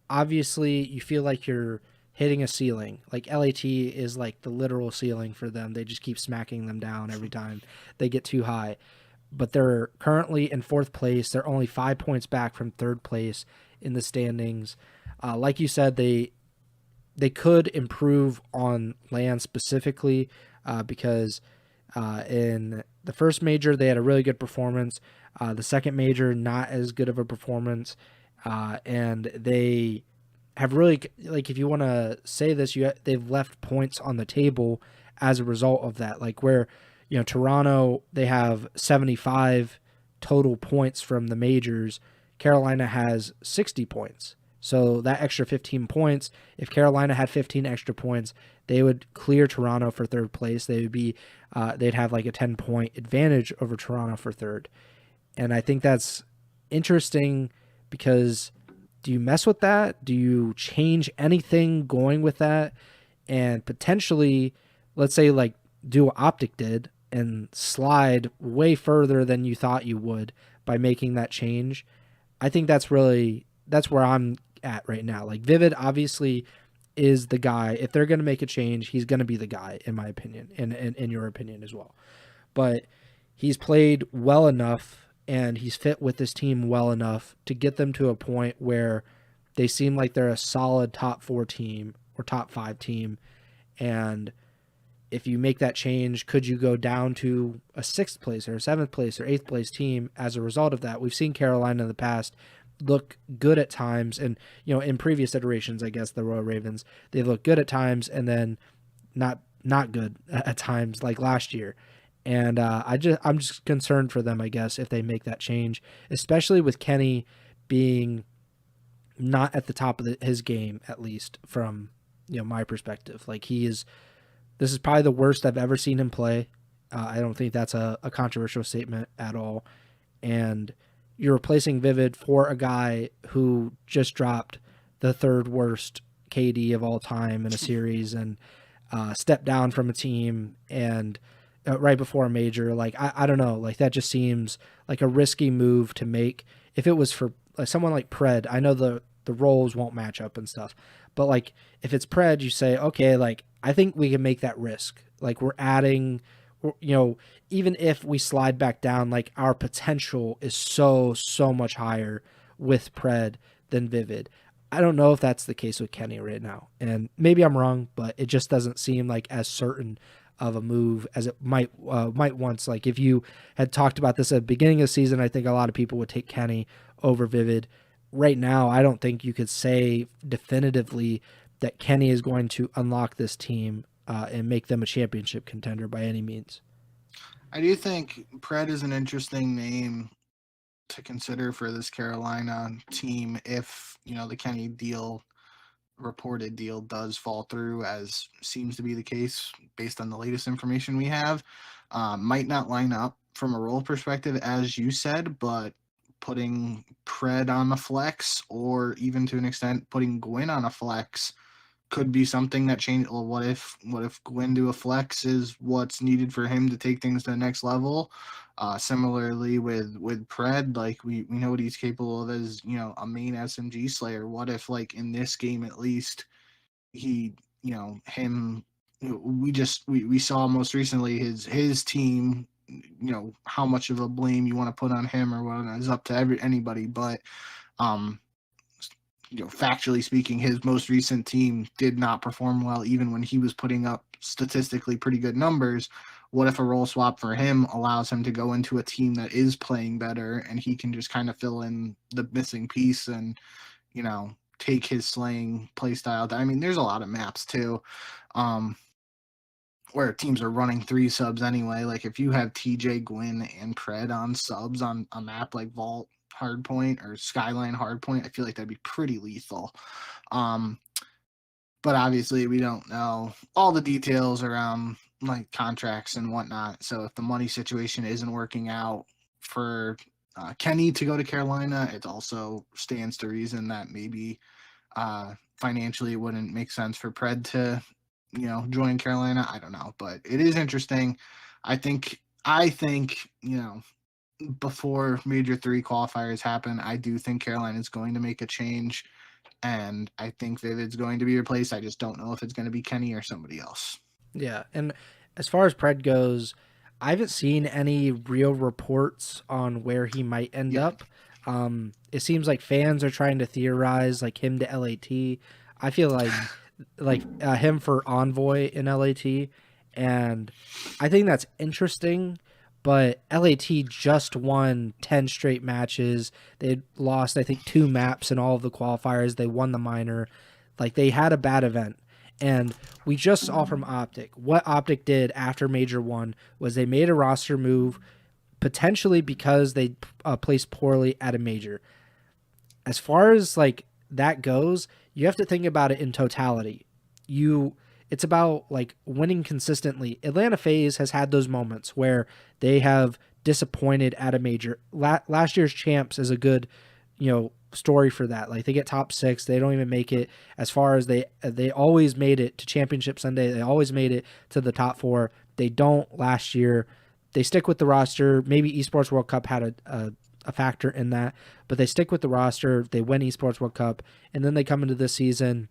Obviously, you feel like you're hitting a ceiling. Like LAT is like the literal ceiling for them. They just keep smacking them down every time they get too high. But they're currently in fourth place. They're only 5 points back from third place in the standings. Like you said, they could improve on LAN specifically because in the first major they had a really good performance. The second major, not as good of a performance, and they have really, like, if you want to say this, they've left points on the table as a result of that. Like where, Toronto, they have 75 total points from the majors. Carolina has 60 points. So that extra 15 points, if Carolina had 15 extra points, they would clear Toronto for third place. They'd have like a 10-point advantage over Toronto for third. And I think that's interesting because do you mess with that? Do you change anything going with that? And potentially, let's say like do what OpTic did and slide way further than you thought you would by making that change. I think that's where I'm at right now. Like Vivid obviously is the guy. If they're going to make a change, he's going to be the guy, in my opinion, and in your opinion as well. But he's played well enough and he's fit with this team well enough to get them to a point where they seem like they're a solid top 4 team or top 5 team. And if you make that change, could you go down to a 6th place or a 7th place or 8th place team as a result of that? We've seen Carolina in the past look good at times, and in previous iterations, I guess the Royal Ravens, they look good at times and then not good at times, like last year. And I'm just concerned for them, I guess, if they make that change, especially with Kenny being not at the top of his game, at least from my perspective. Like this is probably the worst I've ever seen him play. I don't think that's a controversial statement at all. And you're replacing Vivid for a guy who just dropped the 3rd worst KD of all time in a series and stepped down from a team and right before a major. Like, I don't know. Like, that just seems like a risky move to make. If it was for someone like PRED, I know the roles won't match up and stuff. But, like, if it's PRED, you say, okay, like, I think we can make that risk. Like, we're adding, even if we slide back down, like our potential is so much higher with PRED than Vivid. I don't know if that's the case with Kenny right now. And maybe I'm wrong, but it just doesn't seem like as certain of a move as it might once. Like if you had talked about this at the beginning of the season, I think a lot of people would take Kenny over Vivid. Right now, I don't think you could say definitively that Kenny is going to unlock this team and make them a championship contender by any means. I do think PRED is an interesting name to consider for this Carolina team if, the Kenny reported deal does fall through, as seems to be the case based on the latest information we have. Might not line up from a role perspective, as you said, but putting PRED on the flex, or even to an extent putting Gwyn on a flex, could be something that change. Well, what if Gwyn to a flex is what's needed for him to take things to the next level? Similarly with Pred, like we know what he's capable of as a main SMG slayer. What if, like, in this game at least, he him we saw most recently his team, how much of a blame you want to put on him or what is up to anybody, but factually speaking, his most recent team did not perform well, even when he was putting up statistically pretty good numbers. What if a role swap for him allows him to go into a team that is playing better and he can just kind of fill in the missing piece and, take his slaying play style? I mean, there's a lot of maps too, where teams are running 3 subs anyway. Like if you have TJ, Gwyn, and Pred on subs on a map like Vault Hardpoint or Skyline Hardpoint, I feel like that'd be pretty lethal. But obviously we don't know all the details around like contracts and whatnot. So if the money situation isn't working out for Kenny to go to Carolina, it also stands to reason that maybe financially it wouldn't make sense for Pred to join Carolina. I don't know, but it is interesting. I think before Major 3 qualifiers happen, I do think Carolina is going to make a change, and I think Vivid's going to be replaced. I just don't know if it's going to be Kenny or somebody else. Yeah, and as far as Pred goes, I haven't seen any real reports on where he might end up. It seems like fans are trying to theorize like him to LAT. I feel like him for Envoy in LAT, and I think that's interesting. but LAT just won 10 straight matches. They lost, I think, 2 maps in all of the qualifiers. They won the minor. Like, they had a bad event. And we just saw from OpTic. What OpTic did after Major 1 was they made a roster move, potentially because they placed poorly at a major. As far as like that goes, you have to think about it in totality. It's about like winning consistently. Atlanta FaZe has had those moments where they have disappointed at a major. Last year's champs is a good, story for that. Like, they get top 6, they don't even make it as far as they always made it to Championship Sunday. They always made it to the top 4. They don't last year. They stick with the roster. Maybe Esports World Cup had a factor in that, but they stick with the roster. They win Esports World Cup, and then they come into this season,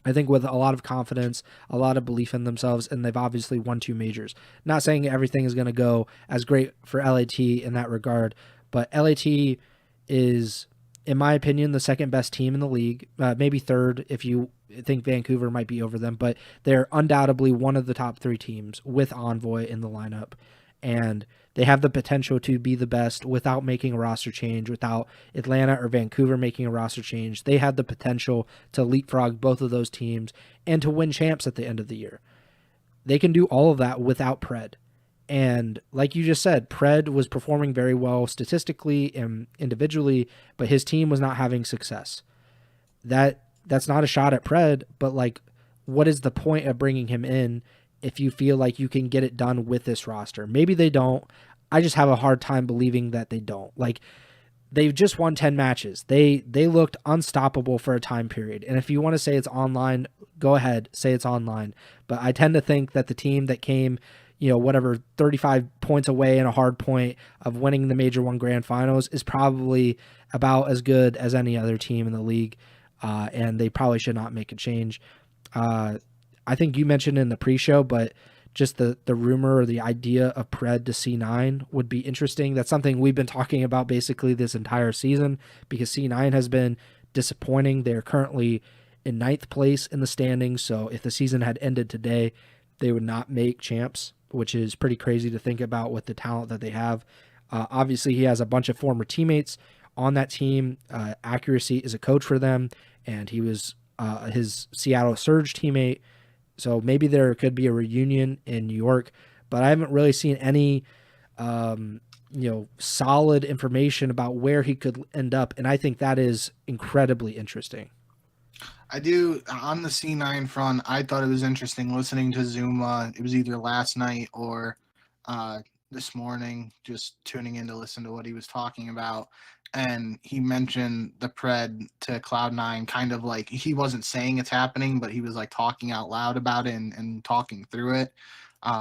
I think, with a lot of confidence, a lot of belief in themselves, and they've obviously won 2 majors. Not saying everything is going to go as great for LAT in that regard, but LAT is, in my opinion, the second best team in the league, maybe third if you think Vancouver might be over them, but they're undoubtedly one of the top 3 teams with Envoy in the lineup. And they have the potential to be the best without making a roster change, without Atlanta or Vancouver making a roster change. They have the potential to leapfrog both of those teams and to win champs at the end of the year. They can do all of that without PRED. And like you just said, PRED was performing very well statistically and individually, but his team was not having success. That's not a shot at PRED, but like, what is the point of bringing him in if you feel like you can get it done with this roster? Maybe they don't. I just have a hard time believing that they don't. Like, they've just won 10 matches. They looked unstoppable for a time period. And if you want to say it's online, go ahead, say it's online. But I tend to think that the team that came, 35 points away in a hard point of winning the Major 1 Grand Finals is probably about as good as any other team in the league. And they probably should not make a change. I think you mentioned in the pre-show, but just the rumor or the idea of PRED to C9 would be interesting. That's something we've been talking about basically this entire season, because C9 has been disappointing. They're currently in 9th place in the standings, so if the season had ended today, they would not make champs, which is pretty crazy to think about with the talent that they have. Obviously, he has a bunch of former teammates on that team. Accuracy is a coach for them, and he was his Seattle Surge teammate. So maybe there could be a reunion in New York, but I haven't really seen any, solid information about where he could end up. And I think that is incredibly interesting. I do. On the C9 front, I thought it was interesting listening to Zuma. It was either last night or this morning, just tuning in to listen to what he was talking about. And he mentioned the PRED to Cloud9, kind of like, he wasn't saying it's happening, but he was like talking out loud about it and talking through it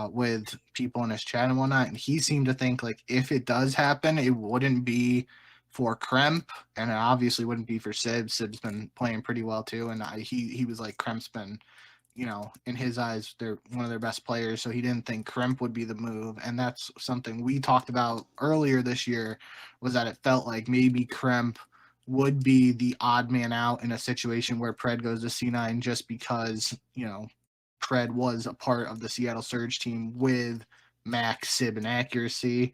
with people in his chat and whatnot. And he seemed to think like, if it does happen, it wouldn't be for Kremp, and it obviously wouldn't be for Sib. Sib's been playing pretty well too, and he was like, Kremp's been, in his eyes, they're one of their best players, so he didn't think Kremp would be the move. And that's something we talked about earlier this year, was that it felt like maybe Kremp would be the odd man out in a situation where PRED goes to C9, just because, PRED was a part of the Seattle Surge team with Max, Sib, and Accuracy.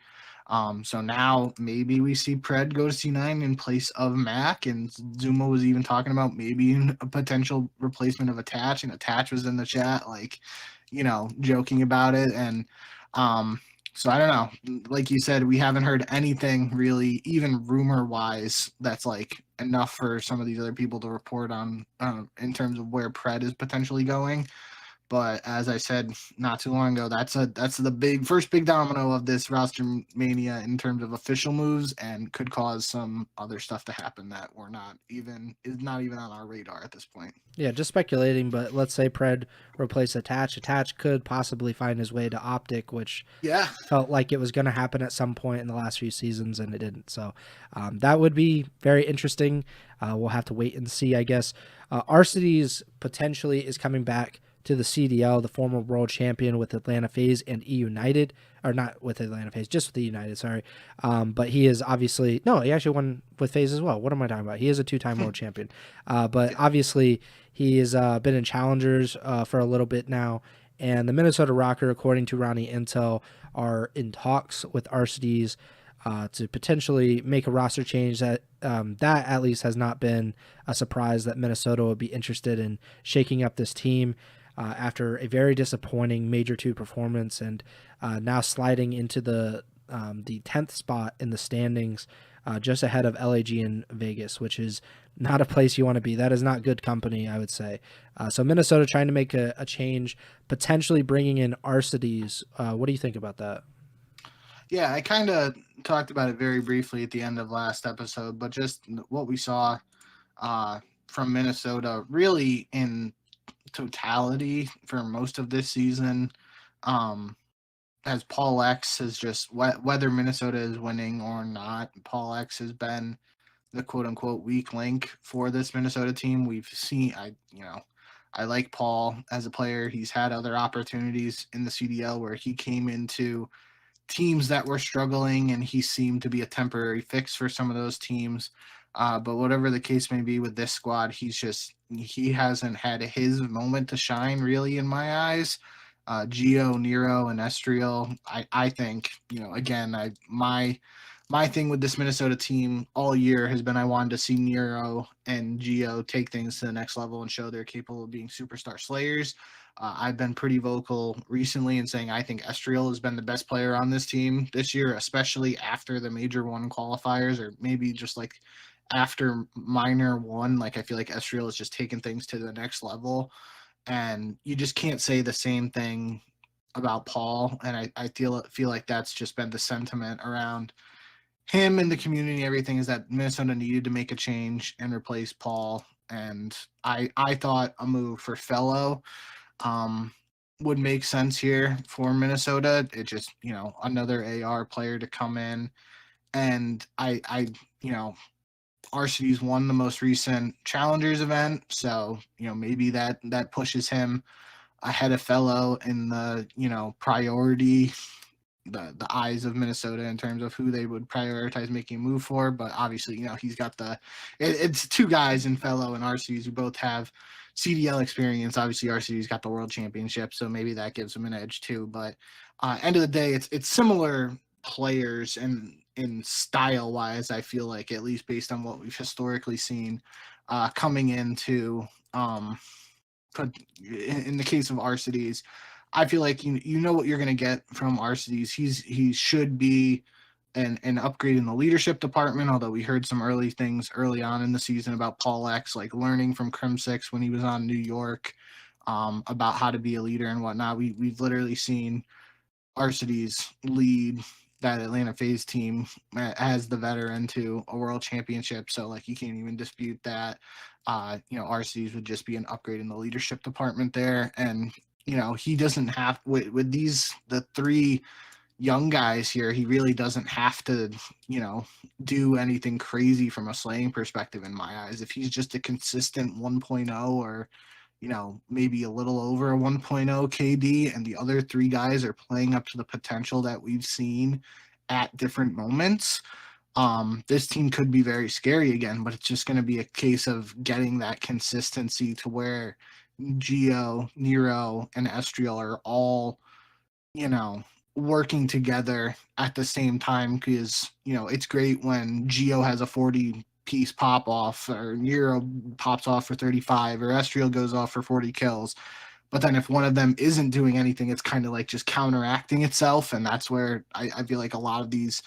So now maybe we see PRED go to C9 in place of Mac, and Zuma was even talking about maybe a potential replacement of Attach, and Attach was in the chat, like, joking about it. And so I don't know, like you said, we haven't heard anything really, even rumor wise, that's like enough for some of these other people to report on in terms of where PRED is potentially going. But as I said not too long ago, that's the first big domino of this roster mania in terms of official moves, and could cause some other stuff to happen that is not even on our radar at this point. Yeah, just speculating, but let's say PRED replace Attach. Attach could possibly find his way to OpTic, which felt like it was going to happen at some point in the last few seasons, and it didn't. So that would be very interesting. We'll have to wait and see, I guess. Arcides potentially is coming back to the CDL, the former world champion with Atlanta FaZe and E United, or not with Atlanta FaZe, just with the United, sorry. But he is obviously, no, he actually won with FaZe as well. What am I talking about? He is a 2-time world champion. But obviously he has been in challengers for a little bit now, And the Minnesota Rocker, according to Ronnie Intel, are in talks with Arcides to potentially make a roster change. That at least has not been a surprise that Minnesota would be interested in shaking up this team after a very disappointing Major 2 performance, and now sliding into the 10th spot in the standings, just ahead of LAG and Vegas, which is not a place you want to be. That is not good company, I would say. So Minnesota trying to make a change, potentially bringing in Arcides. What do you think about that? Yeah, I kind of talked about it very briefly at the end of last episode, but just what we saw from Minnesota really in totality for most of this season, as Paul X has just, whether Minnesota is winning or not, Paul X has been the quote unquote weak link for this Minnesota team. We've seen, I like Paul as a player. He's had other opportunities in the CDL where he came into teams that were struggling and he seemed to be a temporary fix for some of those teams. But whatever the case may be with this squad, he hasn't had his moment to shine really in my eyes. Gio, Nero, and Estriel, I think, again, my thing with this Minnesota team all year has been I wanted to see Nero and Gio take things to the next level and show they're capable of being superstar slayers. I've been pretty vocal recently in saying I think Estriel has been the best player on this team this year, especially after the Major 1 qualifiers, or maybe just like after Minor 1. Like, I feel like Estriel has just taken things to the next level, and you just can't say the same thing about Paul. And I feel like that's just been the sentiment around him and the community and everything, is that Minnesota needed to make a change and replace Paul. And I thought a move for Fellow would make sense here for Minnesota. It just, another AR player to come in. And Arcides won the most recent Challengers event, so maybe that pushes him ahead of Fellow in the priority, the eyes of Minnesota in terms of who they would prioritize making a move for. But obviously, he's got it's two guys in Fellow and Arcides who both have CDL experience. Obviously, Arcides got the World Championship, so maybe that gives him an edge too. But end of the day, it's similar players and in style wise, I feel like, at least based on what we've historically seen, coming into in the case of Arcides, I feel like you know what you're going to get from Arcides. He should be an upgrade in the leadership department, although we heard some early things early on in the season about Paul X, like learning from Crim 6 when he was on New York, about how to be a leader and whatnot. We've literally seen Arcides lead that Atlanta FaZe team as the veteran to a world championship. So like, you can't even dispute that. Arcides would just be an upgrade in the leadership department there. And, he doesn't have with the three young guys here, he really doesn't have to, do anything crazy from a slaying perspective in my eyes. If he's just a consistent 1.0 or, maybe a little over a 1.0 KD, and the other three guys are playing up to the potential that we've seen at different moments, this team could be very scary again. But it's just going to be a case of getting that consistency to where Gio, Nero, and Estriel are all, working together at the same time. Because, it's great when Gio has a 40-piece pop off, or Nero pops off for 35, or Estriel goes off for 40 kills. But then if one of them isn't doing anything, it's kind of like just counteracting itself. And that's where I feel like a lot of these,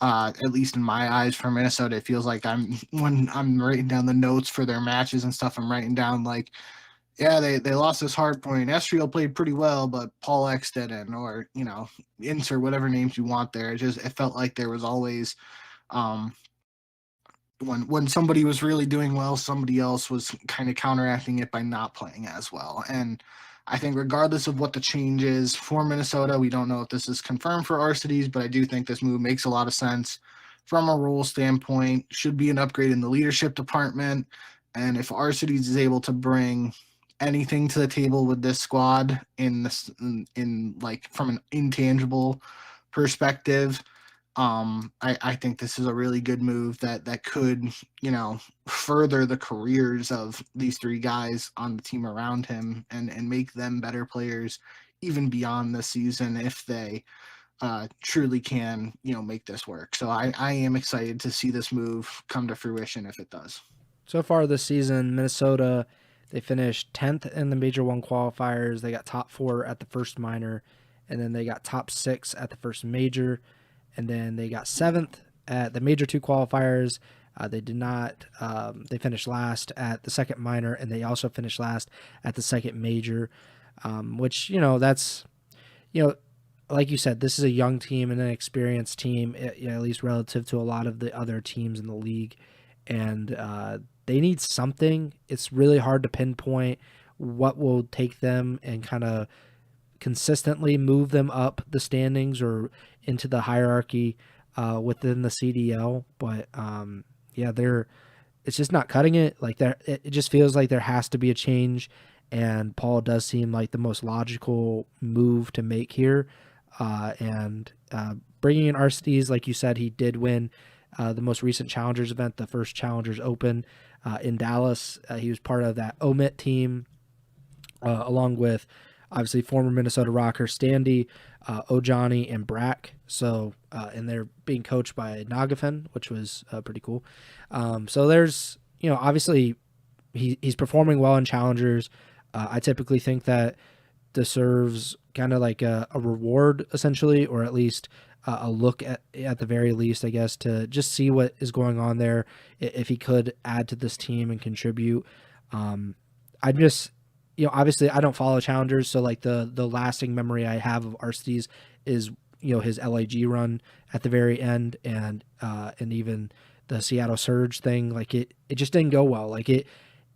at least in my eyes, for Minnesota, it feels like when I'm writing down the notes for their matches and stuff, I'm writing down like, yeah, they lost this hard point. Estriel played pretty well, but Paul X didn't, or, insert whatever names you want there. It felt like there was always, when somebody was really doing well, somebody else was kind of counteracting it by not playing as well. And I think regardless of what the change is for Minnesota, we don't know if this is confirmed for Arcides, but I do think this move makes a lot of sense from a role standpoint. Should be an upgrade in the leadership department. And if Arcides is able to bring anything to the table with this squad in like from an intangible perspective, I think this is a really good move that could, further the careers of these three guys on the team around him and make them better players even beyond this season if they truly can, make this work. So I am excited to see this move come to fruition if it does. So far this season, Minnesota, they finished 10th in the Major 1 qualifiers. They got top 4 at the first minor, and then they got top 6 at the first major, and then they got 7th at the Major 2 qualifiers. They did not. They finished last at the second minor, and they also finished last at the second major, which, that's, like you said, this is a young team and an experienced team, at least relative to a lot of the other teams in the league. And they need something. It's really hard to pinpoint what will take them and kind of consistently move them up the standings or into the hierarchy within the CDL. But it's just not cutting it. Like it just feels like there has to be a change. And Paul does seem like the most logical move to make here. And bringing in Aristides, like you said, he did win the most recent Challengers event, the first Challengers Open in Dallas. He was part of that OMIT team, along with obviously former Minnesota rocker Standy, Ojani, and Brack. So, and they're being coached by Nagafen, which was pretty cool. So there's, obviously he's performing well in Challengers. I typically think that deserves kind of like a reward, essentially, or at least a look at the very least, I guess, to just see what is going on there. If he could add to this team and contribute. I just, obviously I don't follow Challengers, so like the lasting memory I have of Aristides is, his LIG run at the very end, and even the Seattle Surge thing. Like it just didn't go well. Like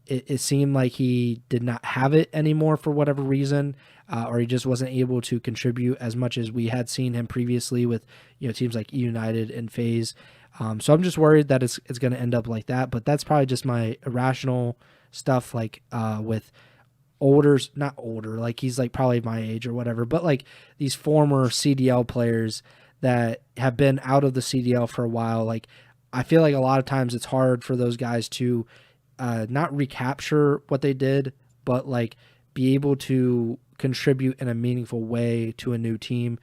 it seemed like he did not have it anymore for whatever reason, or he just wasn't able to contribute as much as we had seen him previously with, teams like United and FaZe. So I'm just worried that it's going to end up like that, but that's probably just my irrational stuff, like with not older, like he's like probably my age or whatever, but like these former CDL players that have been out of the CDL for a while. Like I feel like a lot of times it's hard for those guys to not recapture what they did, but like be able to contribute in a meaningful way to a new team.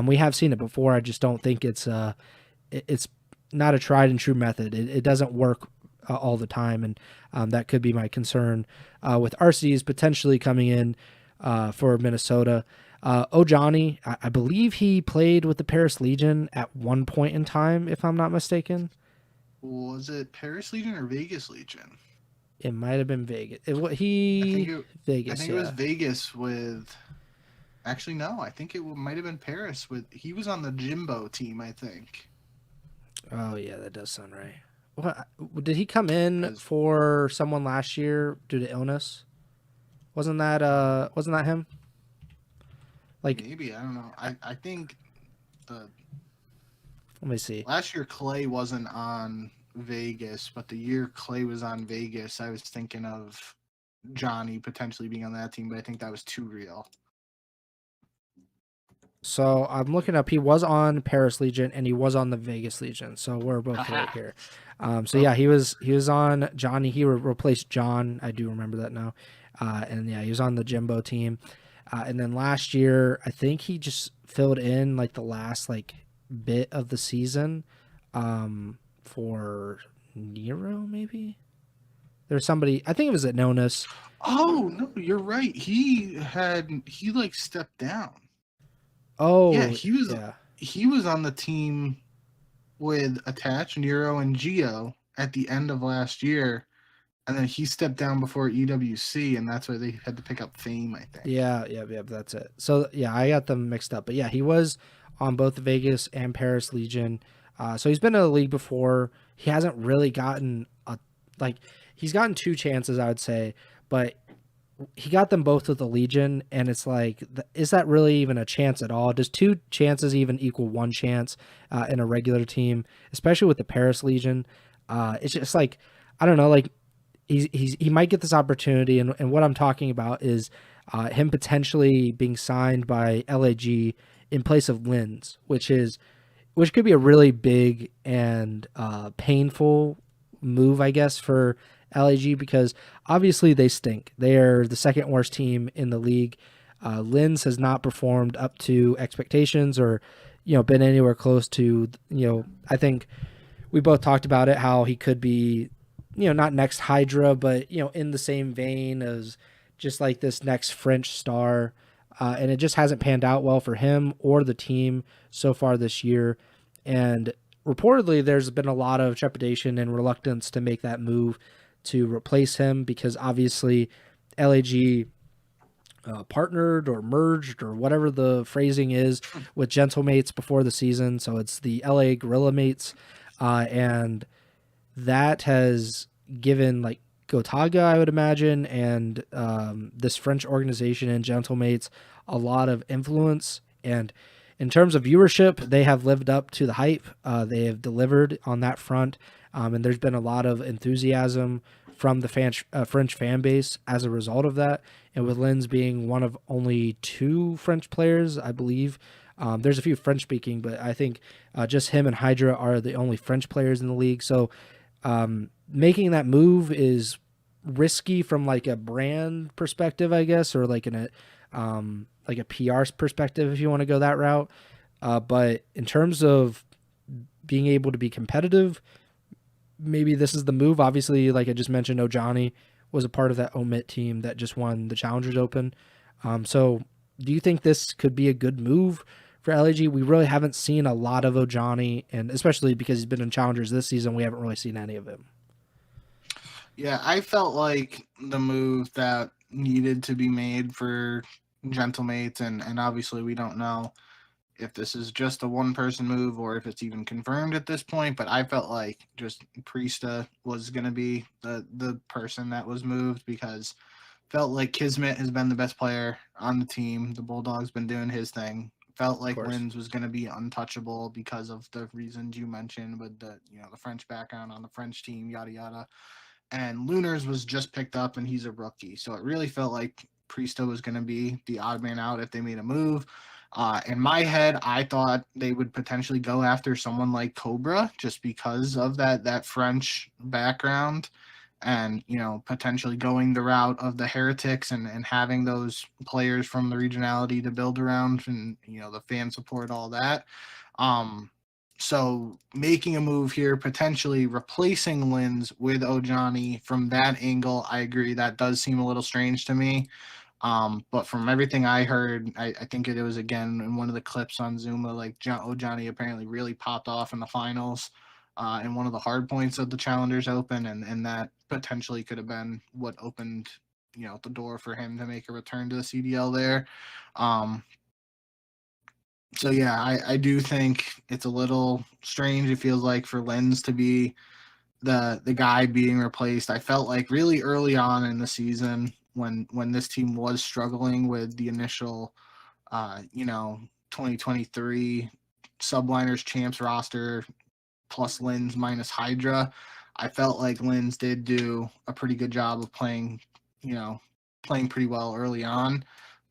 We have seen it before. I just don't think it's not a tried and true method. It doesn't work all the time, and that could be my concern with Aristides potentially coming in for Minnesota. Ojani, I believe he played with the Paris Legion at one point in time, if I'm not mistaken. Was it Paris Legion or Vegas Legion? It might have been Vegas. Vegas. I think it was Vegas with. Actually, no. I think it might have been Paris with. He was on the Jimbo team, I think. Oh yeah, that does sound right. What did he come in for someone last year due to illness? Wasn't that him? Like maybe, I don't know. I think let me see. Last year Clay wasn't on Vegas, but the year Clay was on Vegas, I was thinking of Johnny potentially being on that team, but I think that was too real. So I'm looking up. He was on Paris Legion and he was on the Vegas Legion. So we're both right here. So yeah, he was on Johnny. He replaced John. I do remember that now. And yeah, he was on the Jimbo team. And then last year, I think he just filled in like the last like bit of the season for Nero, maybe. There's somebody, I think it was at Nonus. Oh no, you're right. He like stepped down. Oh yeah, he was on the team with Attach, Nero, and Geo at the end of last year, and then he stepped down before EWC, and that's why they had to pick up Fame, I think. Yeah, that's it. So yeah, I got them mixed up, but yeah, he was on both the Vegas and Paris Legion. So he's been in the league before. He hasn't really gotten he's gotten 2 chances, I would say, but he got them both with the Legion, and it's like, is that really even a chance at all? Does 2 chances even equal 1 chance in a regular team, especially with the Paris Legion? It's just like, I don't know, like he might get this opportunity, and what I'm talking about is him potentially being signed by LAG in place of Lins, which could be a really big and painful move, I guess, for LAG, because obviously they stink. They are the second worst team in the league. Linz has not performed up to expectations or, been anywhere close to, I think we both talked about it, how he could be, not next Hydra, but, in the same vein as just like this next French star. And it just hasn't panned out well for him or the team so far this year. And reportedly, there's been a lot of trepidation and reluctance to make that move to replace him because obviously LAG partnered or merged or whatever the phrasing is with Gentlemates before the season. So it's the LA Gorilla Mates. And that has given like Gotaga, I would imagine, and this French organization and Gentlemates a lot of influence. And in terms of viewership, they have lived up to the hype. They have delivered on that front. And there's been a lot of enthusiasm from the French fan base as a result of that. And with Linz being one of only 2 French players, I believe, there's a few French speaking, but I think just him and Hydra are the only French players in the league. So making that move is risky from like a brand perspective, I guess, or like a PR perspective, if you want to go that route. But in terms of being able to be competitive, maybe this is the move. Obviously, like I just mentioned, Ojani was a part of that Omit team that just won the Challengers Open. So do you think this could be a good move for LAG? We really haven't seen a lot of Ojani, and especially because he's been in Challengers this season, we haven't really seen any of him. Yeah, I felt like the move that needed to be made for Gentlemates, and obviously we don't know if this is just a one-person move or if it's even confirmed at this point, but I felt like just Priesta was going to be the person that was moved because felt like Kismet has been the best player on the team. The Bulldog's been doing his thing. Felt like Linz was going to be untouchable because of the reasons you mentioned with the French background on the French team, yada yada. And Lunars was just picked up and he's a rookie, so it really felt like Priesta was going to be the odd man out if they made a move. In my head, I thought they would potentially go after someone like Cobra just because of that French background and, potentially going the route of the Heretics and having those players from the regionality to build around and, the fan support, all that. So making a move here, potentially replacing Linz with Ojani from that angle, I agree. That does seem a little strange to me. But from everything I heard, I think it was again in one of the clips on Zuma, like Ojani apparently really popped off in the finals in one of the hard points of the Challengers Open, and that potentially could have been what opened the door for him to make a return to the CDL there. So yeah, I do think it's a little strange. It feels like for Linz to be the guy being replaced. I felt like really early on in the season when this team was struggling with the initial 2023 subliners champs roster plus Linz minus Hydra, I felt like Linz did do a pretty good job of playing pretty well early on.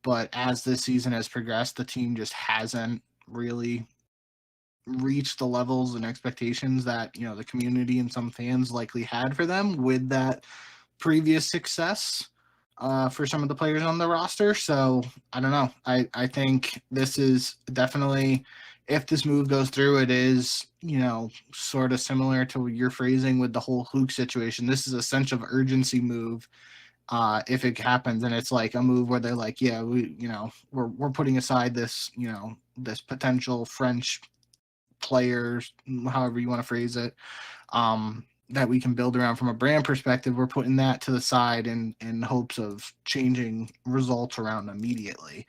But as this season has progressed, the team just hasn't really reached the levels and expectations that the community and some fans likely had for them with that previous success for some of the players on the roster. So I don't know. I think this is definitely, if this move goes through, it is sort of similar to your phrasing with the whole Huke situation. This is a sense of urgency move. If it happens, and it's like a move where they're like, yeah, we're putting aside this this potential French players, however you want to phrase it, that we can build around from a brand perspective. We're putting that to the side in hopes of changing results around immediately.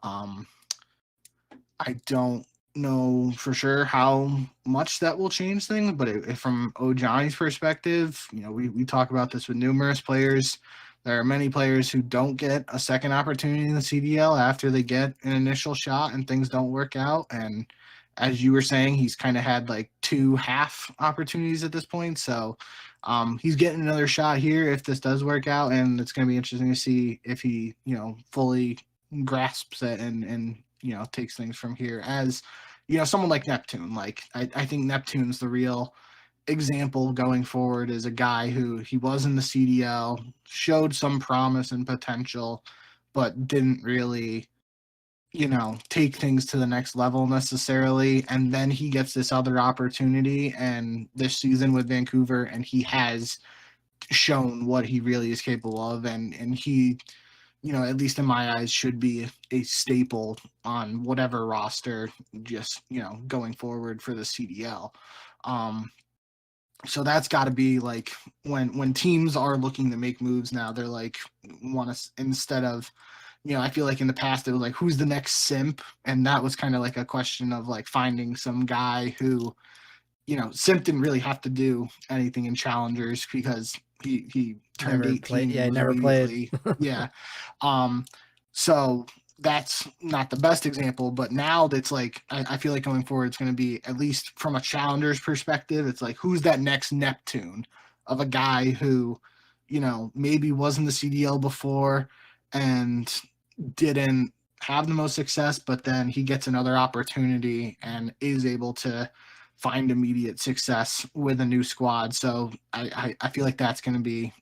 I don't know for sure how much that will change things, but if from Ojani's perspective, we talk about this with numerous players. There are many players who don't get a second opportunity in the CDL after they get an initial shot and things don't work out. And as you were saying, he's kind of had like 2 half opportunities at this point. So he's getting another shot here if this does work out. And it's going to be interesting to see if he, fully grasps it and takes things from here as, someone like Neptune. Like I think Neptune's the real example going forward, is a guy who he was in the CDL, showed some promise and potential, but didn't really, take things to the next level necessarily. And then he gets this other opportunity and this season with Vancouver, and he has shown what he really is capable of. And he, at least in my eyes, should be a staple on whatever roster, just, going forward for the CDL. So that's got to be like when teams are looking to make moves now, they're like, want to, instead of, I feel like in the past it was like, who's the next simp? And that was kind of like a question of like finding some guy who, Simp didn't really have to do anything in challengers because he turned 18 and was never immediately played. yeah. So that's not the best example, but now that's like I feel like going forward it's going to be, at least from a challenger's perspective, it's like, who's that next Neptune of a guy who, maybe was in the CDL before and didn't have the most success, but then he gets another opportunity and is able to find immediate success with a new squad. So I feel like that's going to be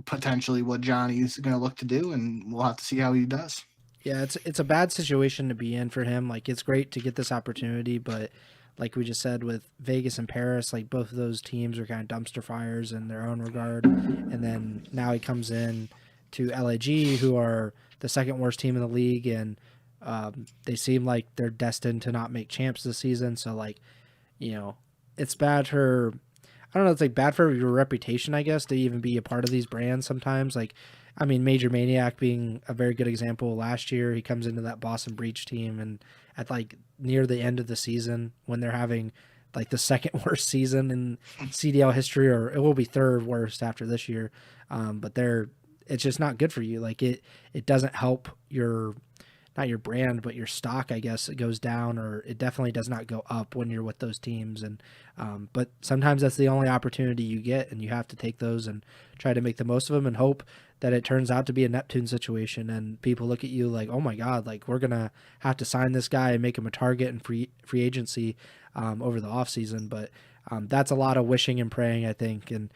potentially what Johnny's going to look to do, and we'll have to see how he does. Yeah, it's a bad situation to be in for him. Like, it's great to get this opportunity, but like we just said with Vegas and Paris, like both of those teams are kind of dumpster fires in their own regard. And then now he comes in to LAG, who are the second worst team in the league, and they seem like they're destined to not make champs this season. So like, it's bad for, I don't know, it's like bad for your reputation, I guess, to even be a part of these brands sometimes. Like, I mean, Major Maniac being a very good example. Last year, he comes into that Boston Breach team, and at like near the end of the season, when they're having like the second worst season in CDL history, or it will be third worst after this year, but it's just not good for you. Like it doesn't help your, not your brand, but your stock, I guess. It goes down, or it definitely does not go up when you're with those teams. And but sometimes that's the only opportunity you get, and you have to take those and try to make the most of them and hope that it turns out to be a Neptune situation and people look at you like, oh my God, like we're gonna have to sign this guy and make him a target in free agency over the offseason. But that's a lot of wishing and praying, I think. And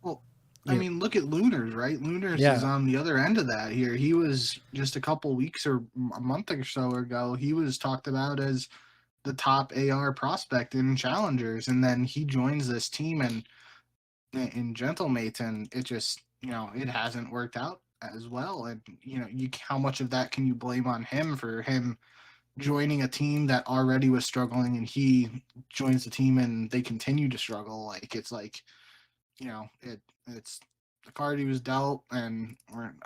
well, I mean, look at Lunars, right? Lunars yeah. is on the other end of that here. He was just a couple weeks or a month or so ago, he was talked about as the top AR prospect in challengers, and then he joins this team and in Gentlemates, and it just, it hasn't worked out as well. And how much of that can you blame on him for him joining a team that already was struggling, and he joins the team and they continue to struggle? Like, it's like, it's the card he was dealt. And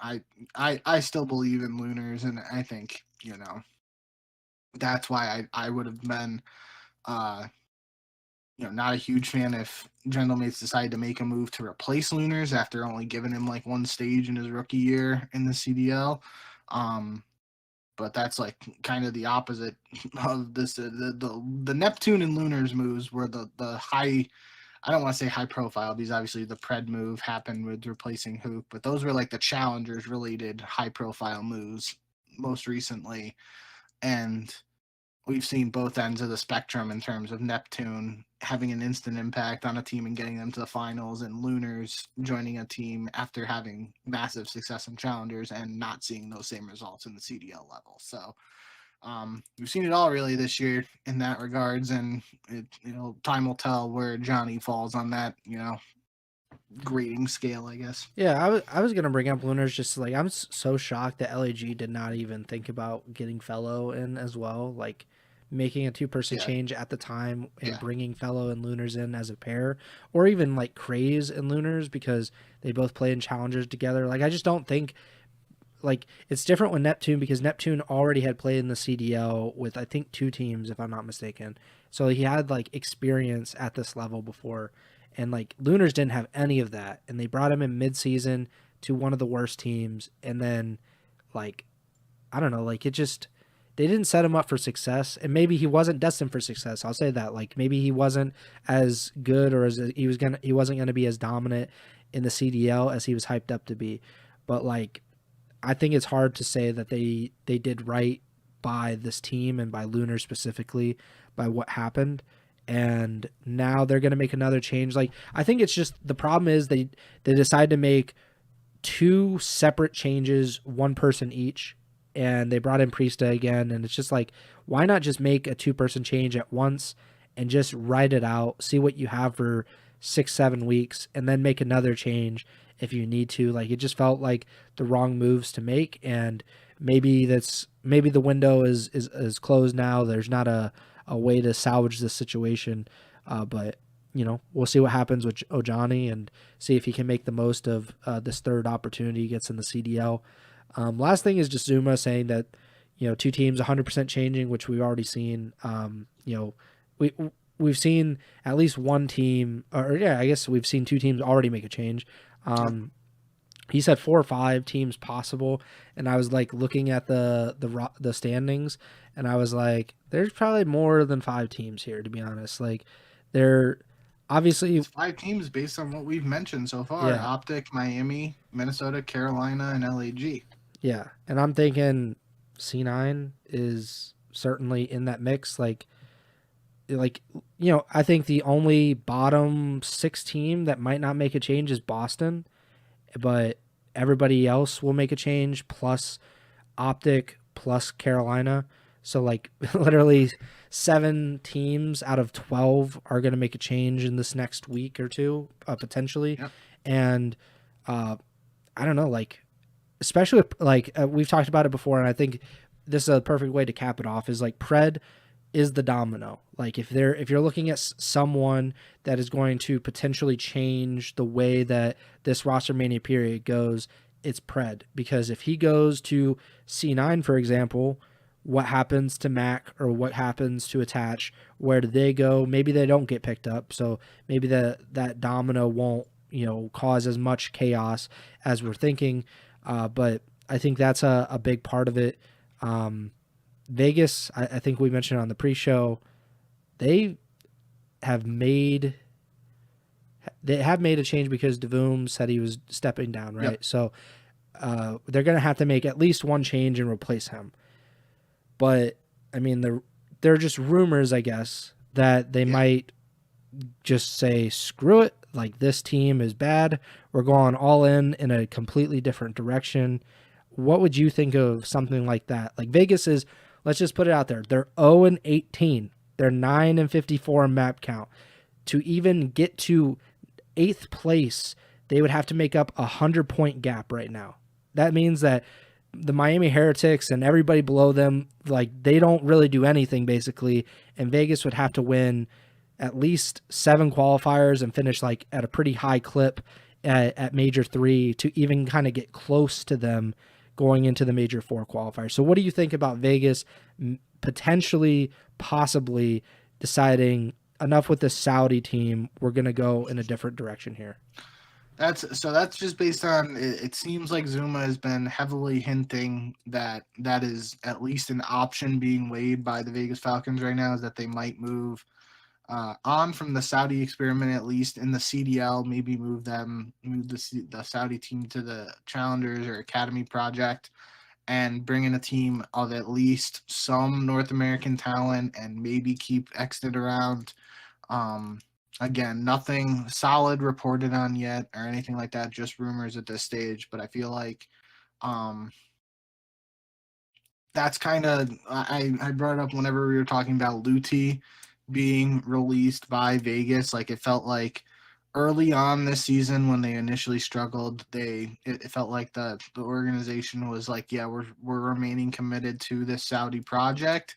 I still believe in Lunars, and I think, that's why I would have been not a huge fan if Gentlemates decided to make a move to replace Lunars after only giving him like one stage in his rookie year in the CDL. But that's like kind of the opposite of this. The Neptune and Lunars moves were the high, I don't want to say high profile, because obviously the PRED move happened with replacing Huke, but those were like the challengers related high profile moves most recently. And we've seen both ends of the spectrum in terms of Neptune having an instant impact on a team and getting them to the finals, and Lunars joining a team after having massive success in challengers and not seeing those same results in the CDL level. So we've seen it all really this year in that regards, and time will tell where Johnny falls on that, grading scale, I guess. Yeah, I was gonna bring up Lunars. Just like, I'm so shocked that LAG did not even think about getting Fellow in as well, like making a 2-person change at the time and bringing Fellow and Lunars in as a pair, or even like Craze and Lunars, because they both play in challengers together. Like, I just don't think, like, it's different with Neptune, because Neptune already had played in the CDL with, I think, 2 teams, if I'm not mistaken. So he had like experience at this level before. And like Lunars didn't have any of that, and they brought him in mid-season to one of the worst teams, and then like, I don't know, like, it just, they didn't set him up for success, and maybe he wasn't destined for success. I'll say that. Like, maybe he wasn't as good, or as he wasn't gonna be as dominant in the CDL as he was hyped up to be. But like, I think it's hard to say that they did right by this team and by Lunar specifically, by what happened. And now they're going to make another change. Like, I think it's just, the problem is they decide to make 2 separate changes, one person each, and they brought in Priesta again, and it's just like, why not just make a 2-person change at once and just write it out, see what you have for 6-7 weeks, and then make another change if you need to. Like, it just felt like the wrong moves to make, and maybe the window is closed now. There's not a way to salvage this situation, but we'll see what happens with Ojani and see if he can make the most of this third opportunity he gets in the CDL. Last thing is just Zuma saying that, 2 teams 100% changing, which we've already seen. We've seen at least one team, I guess we've seen 2 teams already make a change. He said 4 or 5 teams possible, and I was like looking at the standings, and I was like, there's probably more than 5 teams here, to be honest. Like, they're obviously it's 5 teams based on what we've mentioned so far. Yeah. OpTic, Miami, Minnesota, Carolina, and LAG. Yeah, and I'm thinking C9 is certainly in that mix. Like I think the only bottom 6 team that might not make a change is Boston, but everybody else will make a change, plus OpTic, plus Carolina. So like literally 7 teams out of 12 are going to make a change in this next week or 2, potentially. Yep. And I don't know, like, especially we've talked about it before, and I think this is a perfect way to cap it off, is like PRED is the domino. Like, if you're looking at someone that is going to potentially change the way that this RosterMania period goes, it's PRED. Because if he goes to C9, for example, what happens to Mac or what happens to Attach? Where do they go? Maybe they don't get picked up, so maybe that domino won't cause as much chaos as we're thinking. But I think that's a big part of it. Vegas, I think we mentioned on the pre-show, they have made a change because DeVoom said he was stepping down, right? Yep. So they're going to have to make at least one change and replace him. But, I mean, they're just rumors, I guess, that they might just say, screw it, like, this team is bad. We're going all in a completely different direction. What would you think of something like that? Like, Vegas is, let's just put it out there, they're 0-18. They're 9-54 in map count. To even get to 8th place, they would have to make up a 100-point gap right now. That means that the Miami Heretics and everybody below them, like, they don't really do anything, basically, and Vegas would have to win at least 7 qualifiers and finish like at a pretty high clip at Major 3 to even kind of get close to them going into the Major 4 qualifier. So what do you think about Vegas potentially, possibly deciding enough with this Saudi team, we're going to go in a different direction here? That's just based on, it seems like Zuma has been heavily hinting that is at least an option being weighed by the Vegas Falcons right now, is that they might move on from the Saudi experiment, at least in the CDL, maybe move the Saudi team to the Challengers or Academy project and bring in a team of at least some North American talent and maybe keep Exton around. Again, nothing solid reported on yet or anything like that, just rumors at this stage. But I feel like that's kind of, I brought it up whenever we were talking about Luti being released by Vegas. Like, it felt like early on this season when they initially struggled, it felt like the organization was like, yeah, we're remaining committed to this Saudi project.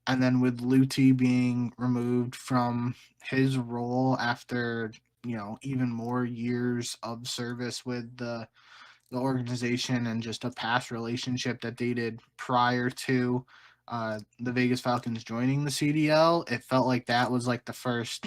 And then with Luti being removed from his role after, even more years of service with the organization and just a past relationship that dated prior to the Vegas Falcons joining the CDL, it felt like that was like the first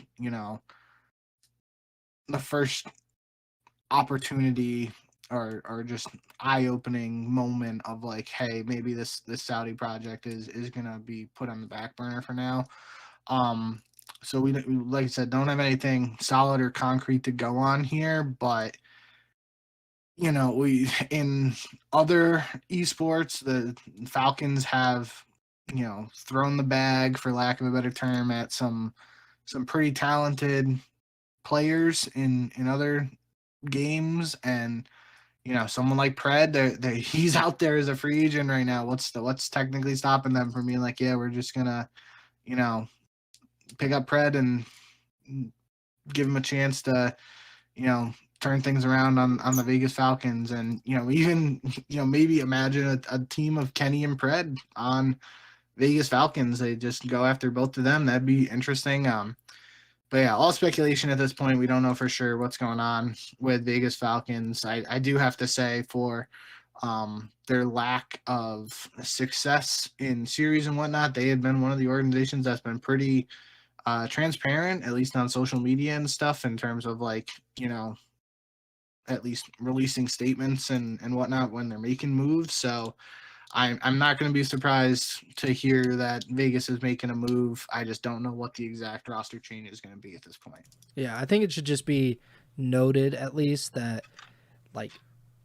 opportunity or just eye-opening moment of like, hey, maybe this Saudi project is gonna be put on the back burner for now. So we, like I said, don't have anything solid or concrete to go on here, but we, in other esports, the Falcons have thrown the bag, for lack of a better term, at some pretty talented players in other games, and someone like PRED, he's out there as a free agent right now. What's technically stopping them from being like, yeah, we're just gonna, pick up PRED and give him a chance to, turn things around on the Vegas Falcons, and even maybe imagine a team of Kenny and PRED on Vegas Falcons. They just go after both of them. That'd be interesting. But yeah, all speculation at this point. We don't know for sure what's going on with Vegas Falcons. I do have to say, for their lack of success in series and whatnot, they had been one of the organizations that's been pretty transparent, at least on social media and stuff, in terms of like, at least releasing statements and whatnot when they're making moves. So I'm not going to be surprised to hear that Vegas is making a move. I just don't know what the exact roster change is going to be at this point. Yeah, I think it should just be noted at least that like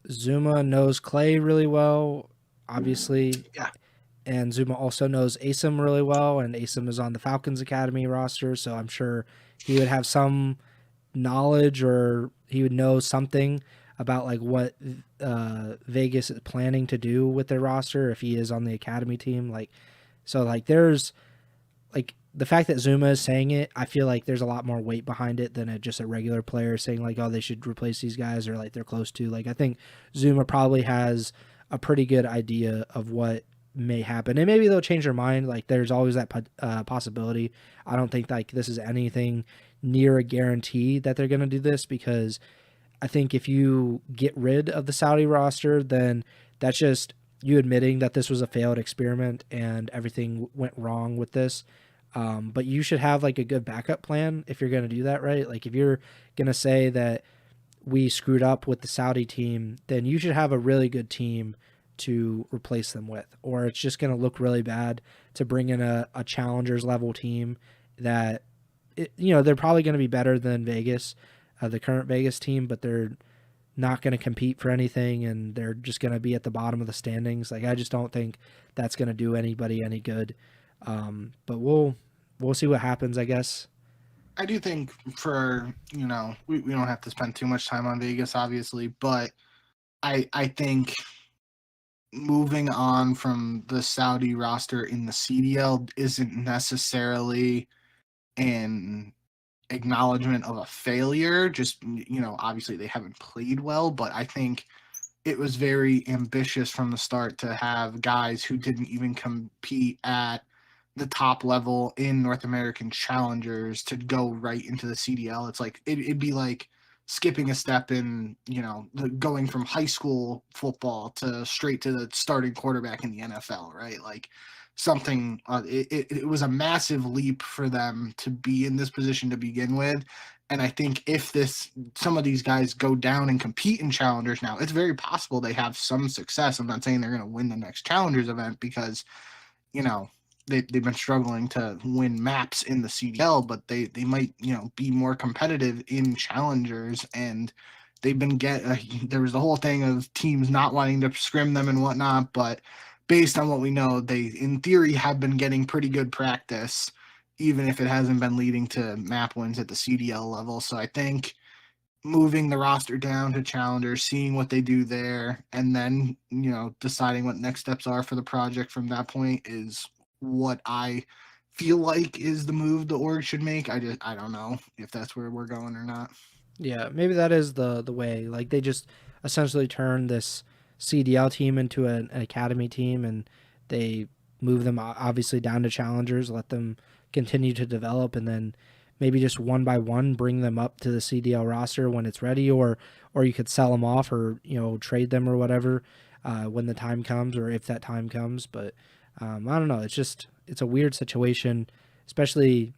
Zuma knows Clay really well, obviously. Yeah. And Zuma also knows Asim really well, and Asim is on the Falcons Academy roster, so I'm sure he would have some knowledge, or he would know something about like what Vegas is planning to do with their roster if he is on the academy team. Like, so like there's like the fact that Zuma is saying it, I feel like there's a lot more weight behind it than just a regular player saying like, oh, they should replace these guys, or like they're close to. Like, I think Zuma probably has a pretty good idea of what may happen, and maybe they'll change their mind. Like, there's always that possibility. I don't think like this is anything near a guarantee that they're going to do this, because I think if you get rid of the Saudi roster, then that's just you admitting that this was a failed experiment and everything went wrong with this. But you should have like a good backup plan if you're going to do that, right? Like, if you're going to say that we screwed up with the Saudi team, then you should have a really good team to replace them with, or it's just going to look really bad to bring in a challengers level team that, they're probably going to be better than Vegas, the current Vegas team, but they're not going to compete for anything, and they're just going to be at the bottom of the standings. Like, I just don't think that's going to do anybody any good. But we'll see what happens, I guess. I do think for, we don't have to spend too much time on Vegas, obviously, but I think moving on from the Saudi roster in the CDL isn't necessarily an acknowledgement of a failure. Just, obviously they haven't played well, but I think it was very ambitious from the start to have guys who didn't even compete at the top level in North American challengers to go right into the CDL. It's like it'd be like skipping a step in, going from high school football to straight to the starting quarterback in the NFL, right? Like something, it was a massive leap for them to be in this position to begin with. And I think if some of these guys go down and compete in challengers now, it's very possible they have some success. I'm not saying they're going to win the next challengers event, because, they've been struggling to win maps in the CDL, but they might, be more competitive in challengers. And they've been there was the whole thing of teams not wanting to scrim them and whatnot, but based on what we know, they in theory have been getting pretty good practice, even if it hasn't been leading to map wins at the CDL level. So I think moving the roster down to challengers, seeing what they do there, and then, deciding what next steps are for the project from that point is what I feel like is the move the org should make. I don't know if that's where we're going or not. Yeah, maybe that is the way. Like, they just essentially turn this CDL team into an academy team, and they move them obviously down to challengers, let them continue to develop, and then maybe just one by one bring them up to the CDL roster when it's ready, or you could sell them off, or trade them or whatever when the time comes, or if that time comes. But I don't know. It's a weird situation, especially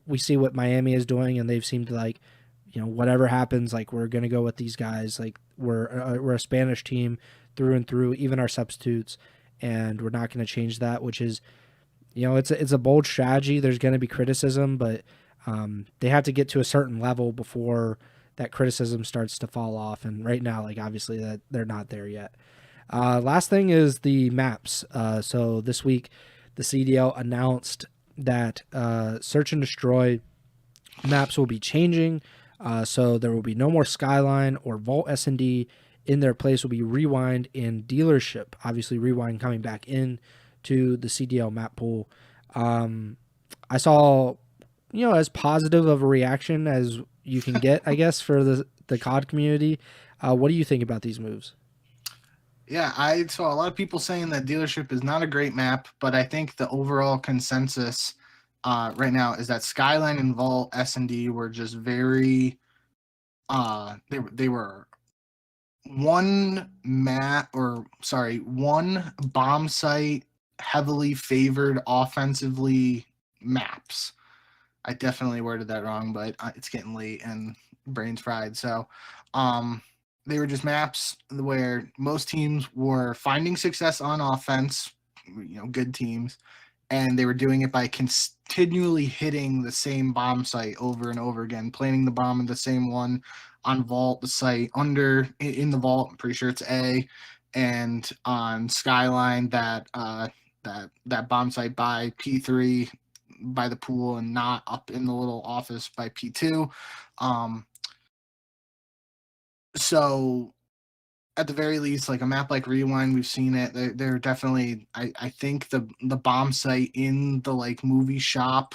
we see what Miami is doing, and they've seemed to like whatever happens, like we're gonna go with these guys. Like we're a Spanish team through and through, even our substitutes, and we're not gonna change that. Which is it's a bold strategy. There's gonna be criticism, but they have to get to a certain level before that criticism starts to fall off. And right now, like obviously that they're not there yet. Last thing is the maps. So this week, the CDL announced that Search and Destroy maps will be changing. So there will be no more Skyline or Vault S&D. In their place will be Rewind and Dealership. Obviously, Rewind coming back in to the CDL map pool. I saw, as positive of a reaction as you can get, I guess, for the COD community. What do you think about these moves? Yeah, I saw a lot of people saying that Dealership is not a great map, but I think the overall consensus right now is that Skyline and Vault S&D were just very they were one bomb site heavily favored offensively maps. I definitely worded that wrong, but it's getting late and brain's fried. So, they were just maps where most teams were finding success on offense, good teams, and they were doing it by continually hitting the same bomb site over and over again, planting the bomb in the same one on Vault, the site under in the Vault. I'm pretty sure it's A, and on Skyline that bomb site by P3 by the pool and not up in the little office by P2. So at the very least, like a map like Rewind, we've seen it. They're definitely. I think the bomb site in the like movie shop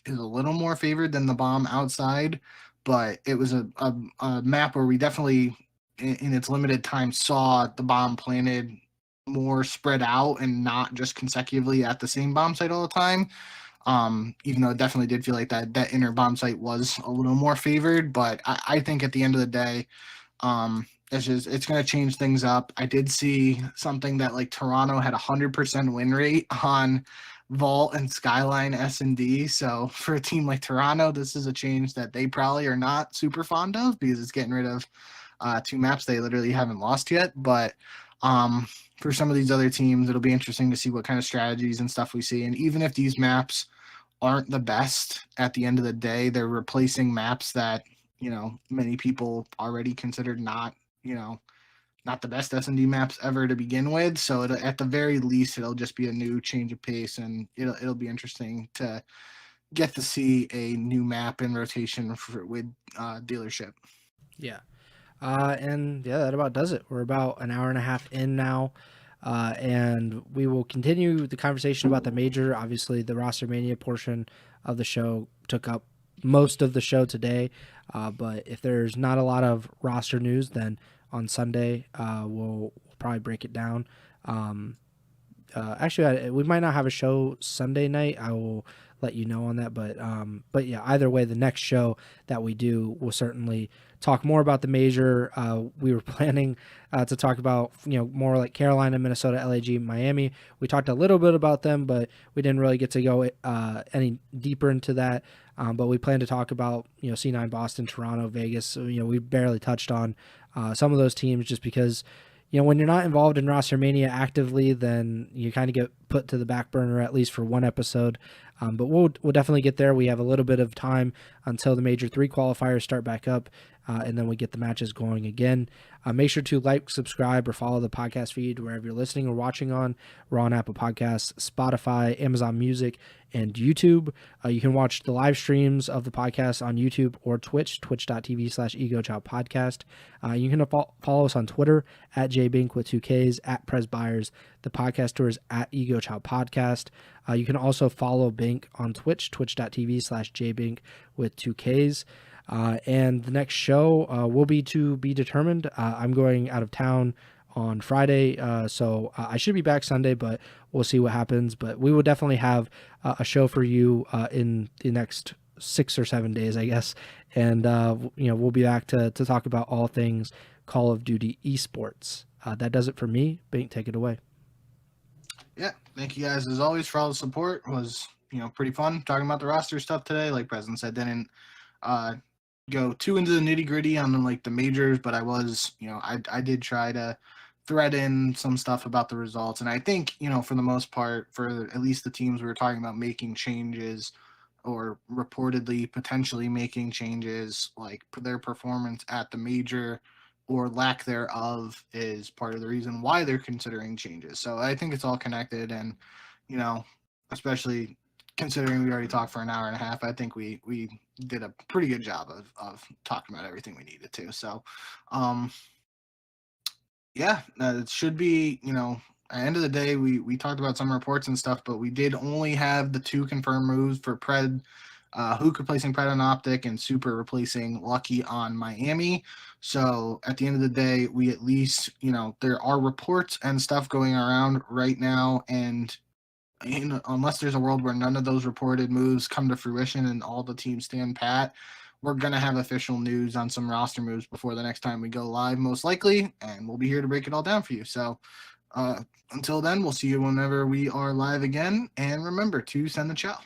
is a little more favored than the bomb outside, but it was a map where we definitely, in its limited time, saw the bomb planted more spread out and not just consecutively at the same bomb site all the time. Even though it definitely did feel like that inner bomb site was a little more favored, but I think at the end of the day, it's going to change things up. I did see something that like Toronto had 100% win rate on Vault and Skyline S&D. So for a team like Toronto, this is a change that they probably are not super fond of because it's getting rid of two maps they literally haven't lost yet. But for some of these other teams, it'll be interesting to see what kind of strategies and stuff we see. And even if these maps aren't the best at the end of the day, they're replacing maps that many people already considered not the best S&D maps ever to begin with. So at the very least, it'll just be a new change of pace, and it'll be interesting to get to see a new map in rotation with Dealership. Yeah. And yeah, that about does it. We're about an hour and a half in now. And we will continue the conversation about the major. Obviously, the Rostermania portion of the show took up most of the show today. But if there's not a lot of roster news, then on Sunday, we'll probably break it down. Actually, we might not have a show Sunday night. I will let you know on that. But yeah, either way, the next show that we do will certainly talk more about the major. We were planning to talk about more like Carolina, Minnesota, LAG, Miami. We talked a little bit about them, but we didn't really get to go any deeper into that. But we plan to talk about C9, Boston, Toronto, Vegas. So, we barely touched on some of those teams just because when you're not involved in Rostermania actively, then you kind of get put to the back burner, at least for one episode. But we'll definitely get there. We have a little bit of time until the Major 3 qualifiers start back up, and then we get the matches going again. Make sure to like, subscribe, or follow the podcast feed wherever you're listening or watching on. We're on Apple Podcasts, Spotify, Amazon Music, and YouTube. You can watch the live streams of the podcast on YouTube or Twitch, twitch.tv/Ego Chall Podcast. You can follow us on Twitter at jbink with 2Ks, at Preston Byers. The podcast tour is at Ego Chall Podcast. You can also follow Bink on Twitch, twitch.tv/jbink with 2Ks. And the next show will be to be determined. I'm going out of town on Friday, so I should be back Sunday, but we'll see what happens. But we will definitely have a show for you in the next 6 or 7 days, I guess. And we'll be back to talk about all things Call of Duty esports. That does it for me. Bink, take it away. Yeah, thank you guys as always for all the support. It was pretty fun talking about the roster stuff today. Like President said, didn't go too into the nitty gritty on like the majors, but I was I did try to thread in some stuff about the results, and I think for the most part, for at least the teams we were talking about making changes or reportedly potentially making changes, like their performance at the major or lack thereof is part of the reason why they're considering changes. So I think it's all connected, and especially considering we already talked for an hour and a half, I think we did a pretty good job of talking about everything we needed to. So Yeah, it should be, at the end of the day, we talked about some reports and stuff, but we did only have the 2 confirmed moves for PRED, Huke replacing PRED on OpTic and Super replacing Lucky on Miami. So at the end of the day, we at least, there are reports and stuff going around right now, and unless there's a world where none of those reported moves come to fruition and all the teams stand pat, we're going to have official news on some roster moves before the next time we go live, most likely, and we'll be here to break it all down for you. So until then, we'll see you whenever we are live again, and remember to send the chow.